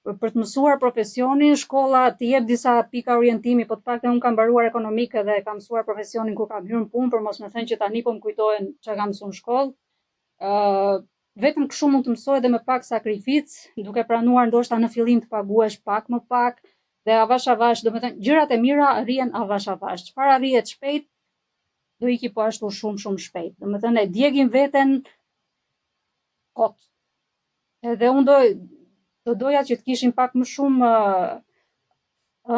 për të mësuar profesionin, shkolla të jep disa pika orientimi, po të paktën unë kam mbaruar ekonomike dhe kam mësuar profesionin kur kam hyrë në punë, për mos më thënë që tani po më kujtohen çka kam mësuar në shkollë. Vetëm kështu mund të mësoj edhe me pak sakrificë, duke pranuar ndoshta në fillim të paguhesh pak më pak dhe avash, domethënë gjërat e mira arrihen avash. Çfarë arrihet shpejt do iki po ashtu shumë shpejt. Domethënë e djegin veten kot. Edhe unë do doja që të kishin pak më shumë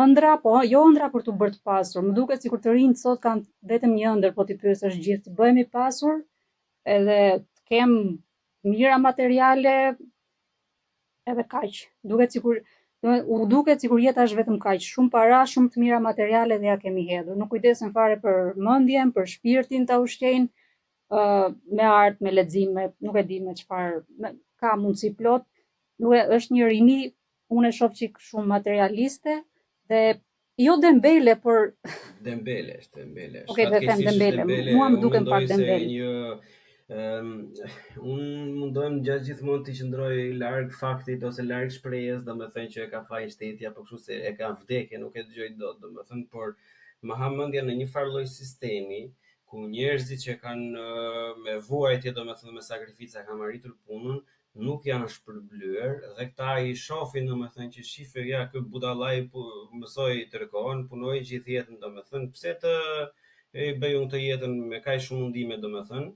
ëndra, po jo ëndra për të bërë të pasur. Më duket sikur të rinjt sot kanë vetëm një ëndër, po ti pyesësh gjithë të bëhemi pasur, edhe të kem mira materiale, edhe kaq. Duket sikur jeta është vetëm kaq, shumë para, shumë të mira materiale dhe ja kemi hedhur. Nuk kujdesen fare për mendjen, për shpirtin ta ushqejnë, me art, me lexim, nuk e di me çfarë, ka mundësi plot. Është një rini, unë e shoh çik shumë materialiste dhe jo dembele, por Dembele. Okej, dhe them dembele. Mua më duken pak dembele. Unë mundohem gjithmonë të qëndroj larg faktit ose larg shprehjes, domethënë që e ka faj shteti apo kështu se e ka vdekje, nuk e dëgjoj dot, domethënë, por më ha mendja në një farë lloj sistemi ku njerëzit që kanë me vuajtje, domethënë me sakrifica kanë arritur punën, nuk janë shpërblyer dhe këta i shohin domethënë që shifë ja ky budallaj mësoi tërkohën, punoi gjithë jetën domethënë pse të e bëj unë të jetën me kaq shumë mundime domethënë,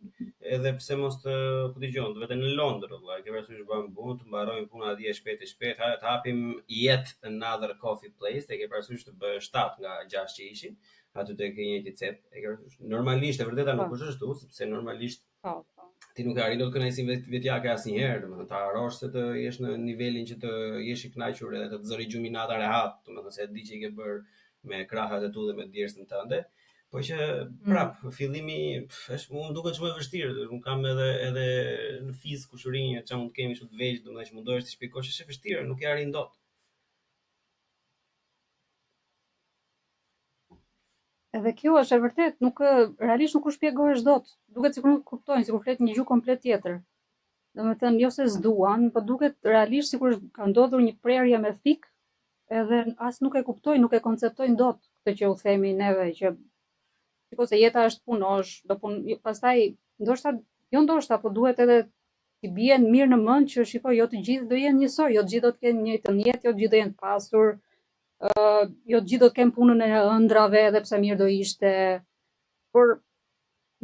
edhe pse mos të dëgjon, vetëm në Londër vëllai, ke parasysh bëjmë punë, të mbarojmë puna atje shpejt, të hapim jetë another coffee place, e ke parasysh të bëj 7 nga 6 që ishin, aty të ke njëjti cep, e ke parasysh. Normalisht e vërteta nuk është ashtu, sepse normalisht ti nuk arrin dot kënaqësinë vetjake asnjëherë, domethënë ta harosh se të jesh në nivelin që të jesh i kënaqur edhe të zëri gjuminata rehat, domethënë se e di që i ke bër me krahat e tu dhe me djersën tënde. Po që prap fillimi është më duket shumë e vështirë, un kam edhe në fizik kushërinjë çka mund të kemi kështu të vegjël, domethënë që mundohesh të shpjegosh është e vështirë, nuk e arrin dot. Edhe kjo është e vërtet, realisht nuk u shpjegohesh dot. Duket sikur nuk kuptojnë, sikur flet një gjuhë komplet tjetër. Domethënë jo se s'duan, po duket realisht sikur ka ndodhur një prerje me fik, edhe as nuk e kuptojnë, nuk e konceptojnë dot këtë që u themi neve që sikur se jeta është punosh, pastaj ndoshta, po duhet edhe t'i bien mirë në mend që shikoj jo të gjithë do jenë njësoj, jo të gjithë do të kenë njëjtën jetë, jo të gjithë do jenë të pasur, jo të gjithë do të kenë punën e ëndrave edhe pse mirë do ishte. Por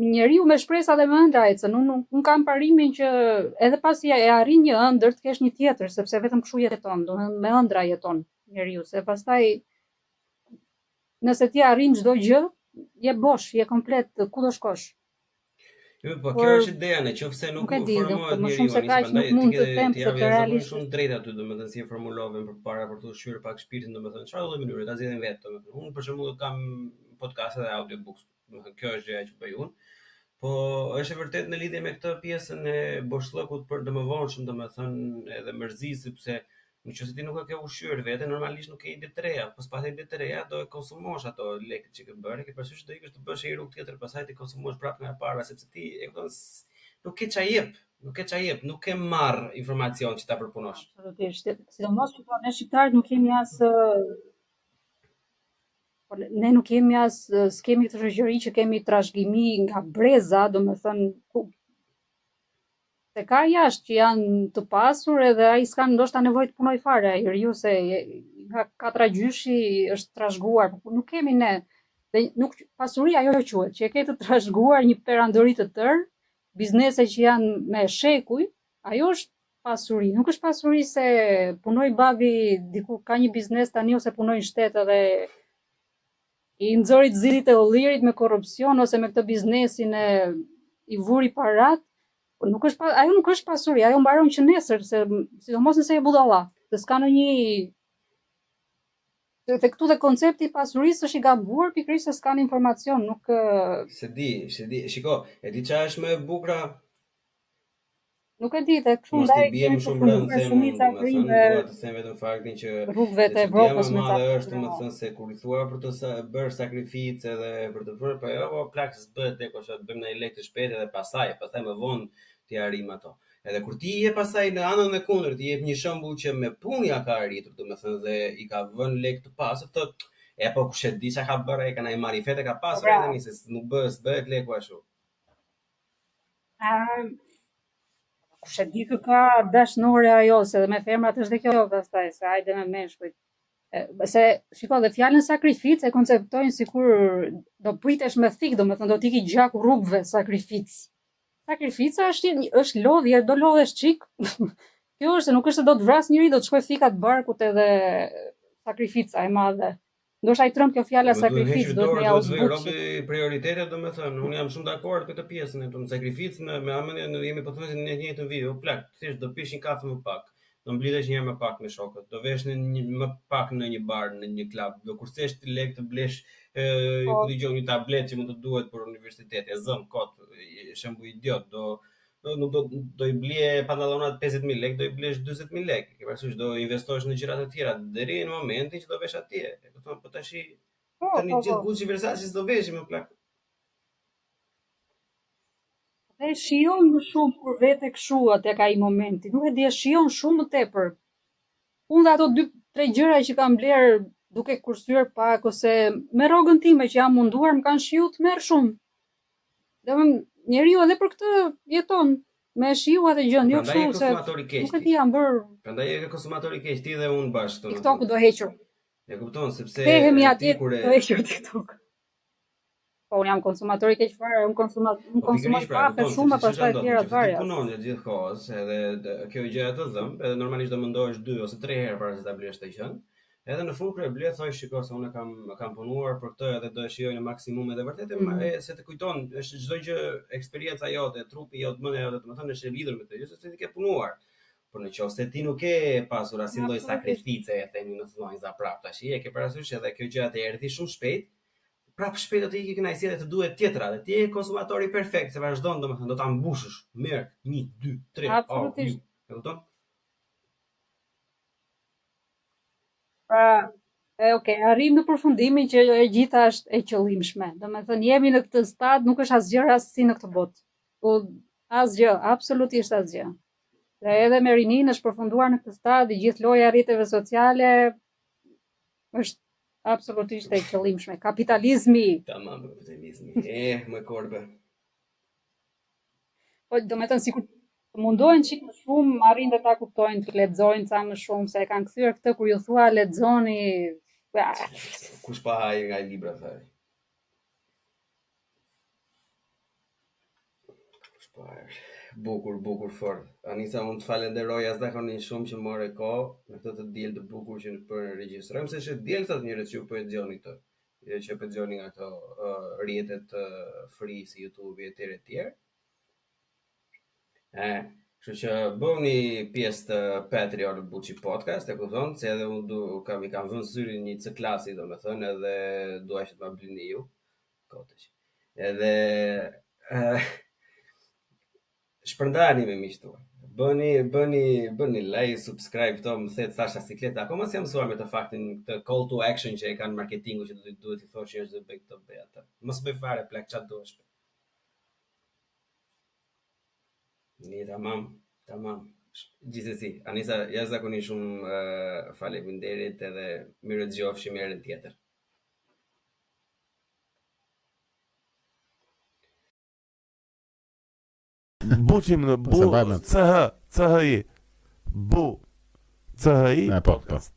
njeriu me shpresa dhe me ëndra ecën, unë kam parimin që edhe pasi e arrin një ëndër të kesh një tjetër, sepse vetëm kështu jeton, domethënë me ëndra jeton njeriu, se pastaj nëse ti arrin çdo gjë, je bosh, je komplet, ku do shkosh? Jo, po kjo është ideja, nëse nuk formohet njeriu, prandaj mund të them se realisht shumë drejt aty, domethënë si e formulovën përpara për të ushqyer pak shpirtin, domethënë çfarë lloj mënyre ta zgjedhin vetë, domethënë. Unë për shembull kam podcast dhe audiobooks, domethënë kjo është gjëja që bëj unë. Po është e vërtet në lidhje me këtë pjesën e boshllëkut për domosdoshmërisht, domethënë edhe mërzisë sepse Nëse ti nuk e ke ushqyer veten, normalisht nuk ke ide të reja, pas pas ide të reja do e konsumosh ato lekët që ke bërë, ke parasysh do ikësh të bësh një rrugë tjetër, pastaj ti konsumosh prapë nga e para, sepse ti e kupton nuk ke çfarë jep, nuk ke marr informacion që ta përpunosh. Absolutisht. Sidomos që ne shqiptarët nuk kemi as ne nuk kemi as s'kemi këtë shoqëri që kemi trashëgimi nga breza, domethënë se ka jashtë që janë të pasur edhe ai s'ka ndoshta nevojë të punoj fare ai riu se nga katra gjyshi është trashëguar, nuk kemi ne. Dhe nuk pasuria ajo quhet, që e ke të trashëguar një perandori të tërë, biznese që janë me shekuj, ajo është pasuri. Nuk është pasuri se punoj babi diku ka një biznes tani ose punoj në shtet edhe i nxori të zilit e ullirit me korrupsion ose me këtë biznesin e i vuri parat. Ajo nuk është pasuri, ajo mbaron që nesër, se sidomos nëse e budalla, se s'ka ndonjë te këtu dhe koncepti i pasurisë është i gabuar pikërisht se s'kan informacion, nuk se di, shiko, e di çfarë është më e bukura. Nuk e di, tek kështu ndaj biem shumë rënd shumica e rinjve, dua të them vetëm faktin që rrugëve të Evropës me ta është domethënë se kur i thua për të bërë sakrificë edhe për të bërë, po jo plak s'bëhet tek ose të bëjmë në lek të shpejtë edhe pastaj më vonë ti arrim ato. Edhe kur ti je pastaj në anën e kundërt, ti jep një shembull që me punë ka arritur, domethënë dhe i ka vënë lek të pasur, thotë, e po kush e di çka ka bërë, e kanë ai marifete ka pasur tani se nuk bëhet leku ashtu. Kush e di kë ka dashnore ajo, se dhe me femrat është dhe kjo pastaj, se hajde me meshkujt. Se shiko, dhe fjalën sakrificë e konceptojnë sikur do pritesh me thik, domethënë do t'iki gjaku rrugëve sakrificë. Sakrifica është lodhje, do lodhesh çik. Kjo është, nuk është se do të vras njëri, do të shkoj fikat barkut edhe sakrifica e madhe. Ndoshta i tremb kjo fjala sakrificë, do të më javë zbut. Robi prioritetet, domethënë, unë jam shumë dakord këtë pjesën e tonë sakrificë me amendjen ne jemi pothuajse në një njëjtën video, plak, thjesht do pish një kafe më pak, do mblidhesh një herë më pak me shokët, do vesh më pak në një bar, në një klub, do kursesh ti lek të blesh ku dëgjon një tablet që mund të duhet për universitet, e zëm kot, shembull idiot, do i blie pantallonat 50.000 lekë, do i blesh 40.000 lekë. Ke parasysh do investosh në gjëra të tjera deri në momentin që do vesh atje. E kupton, po tash tani gjithë Gucci Versace do veshim më plak. E shijon më shumë kur vete kështu tek ai momenti. Nuk e di, e shijon shumë më tepër. Unë dhe ato 2-3 gjëra që kam bler duke kursyer pak ose me rrogën time që jam munduar më kanë shiju të merr shumë. Njeriu edhe për këtë jeton me shiu atë gjën, jo kështu se nuk e di jam bër. Prandaj je konsumator i keq, ti dhe unë bashkë. TikTok do hequr. E kupton sepse thehemi atje do hequr TikTok. Po unë jam konsumator i keq fare, unë konsumoj kafe shumë pastaj të tjera të varja. Punon gjithë kohës, edhe kjo gjë të dhëm, edhe normalisht do mendohesh 2 ose 3 herë para se ta blesh të qen. Edhe në fund kur e ble thoj shiko se unë kam punuar për këtë edhe do e shijoj në maksimum edhe vërtet se të kujton është çdo gjë eksperjenca jote, trupi jot, mendja jote, domethënë është e lidhur me të, jo se ti ke punuar. Por nëse ti nuk ke pasur asnjë lloj sakrifice, e themi në thonjza prap tash, e ke parasysh edhe kjo gjë atë erdhi shumë shpejt. Prap shpejt do të ikë kënaqësia dhe të duhet tjetra, dhe ti je konsumatori perfekt, se vazhdon domethënë do ta mbushësh, mirë, 1, 2, 3, absolutisht. E kupton? Arrim në përfundimin që e gjitha është e qëllimshme. Domethënë jemi në këtë stad, nuk është asgjë rastësi në këtë botë. Asgjë, absolutisht asgjë. Dhe edhe me rinin është përfunduar në këtë stad, i gjithë loja e rrjeteve sociale është absolutisht e qëllimshme. Kapitalizmi. Tamam, kapitalizmi. Më korbe. Po domethënë sikur mundohen çik më shumë, arrin dhe ta kuptojnë, të lexojnë sa më shumë, se e kanë kthyer këtë kur ju thua lexoni. Kush pa haj nga libra thaj. Kush pa haj. Bukur fort. Anisa, unë të falenderoj zakonisht shumë që more kohë në këtë të diel të bukur që po regjistrojmë, se është diel sot njerëz që po e dëgjoni këtë. Që po dëgjoni nga këto rrjetet free si YouTube etj. Kështu që bëni pjesë të Patreon Buçi Podcast, e kupton, se edhe unë kam vënë syrin një C-klasi, domethënë, edhe dua që të ma blini ju. Kotësh. Edhe shpërndani me miqtë tuaj. bëni like, subscribe këto, më thet Sasha Sikleta. Akoma s'jam mësuar me të faktin këtë call to action që e kanë marketingu që duhet i thosh që është bëj këtë bëj atë. Mos bëj fare plak çat duhesh. Ni tamam. Gjithsesi, Anisa, jashtëzakonisht shumë faleminderit edhe mirë dëgjofshim herën tjetër. Buqim në bu, CHI, bu, CHI, podcast.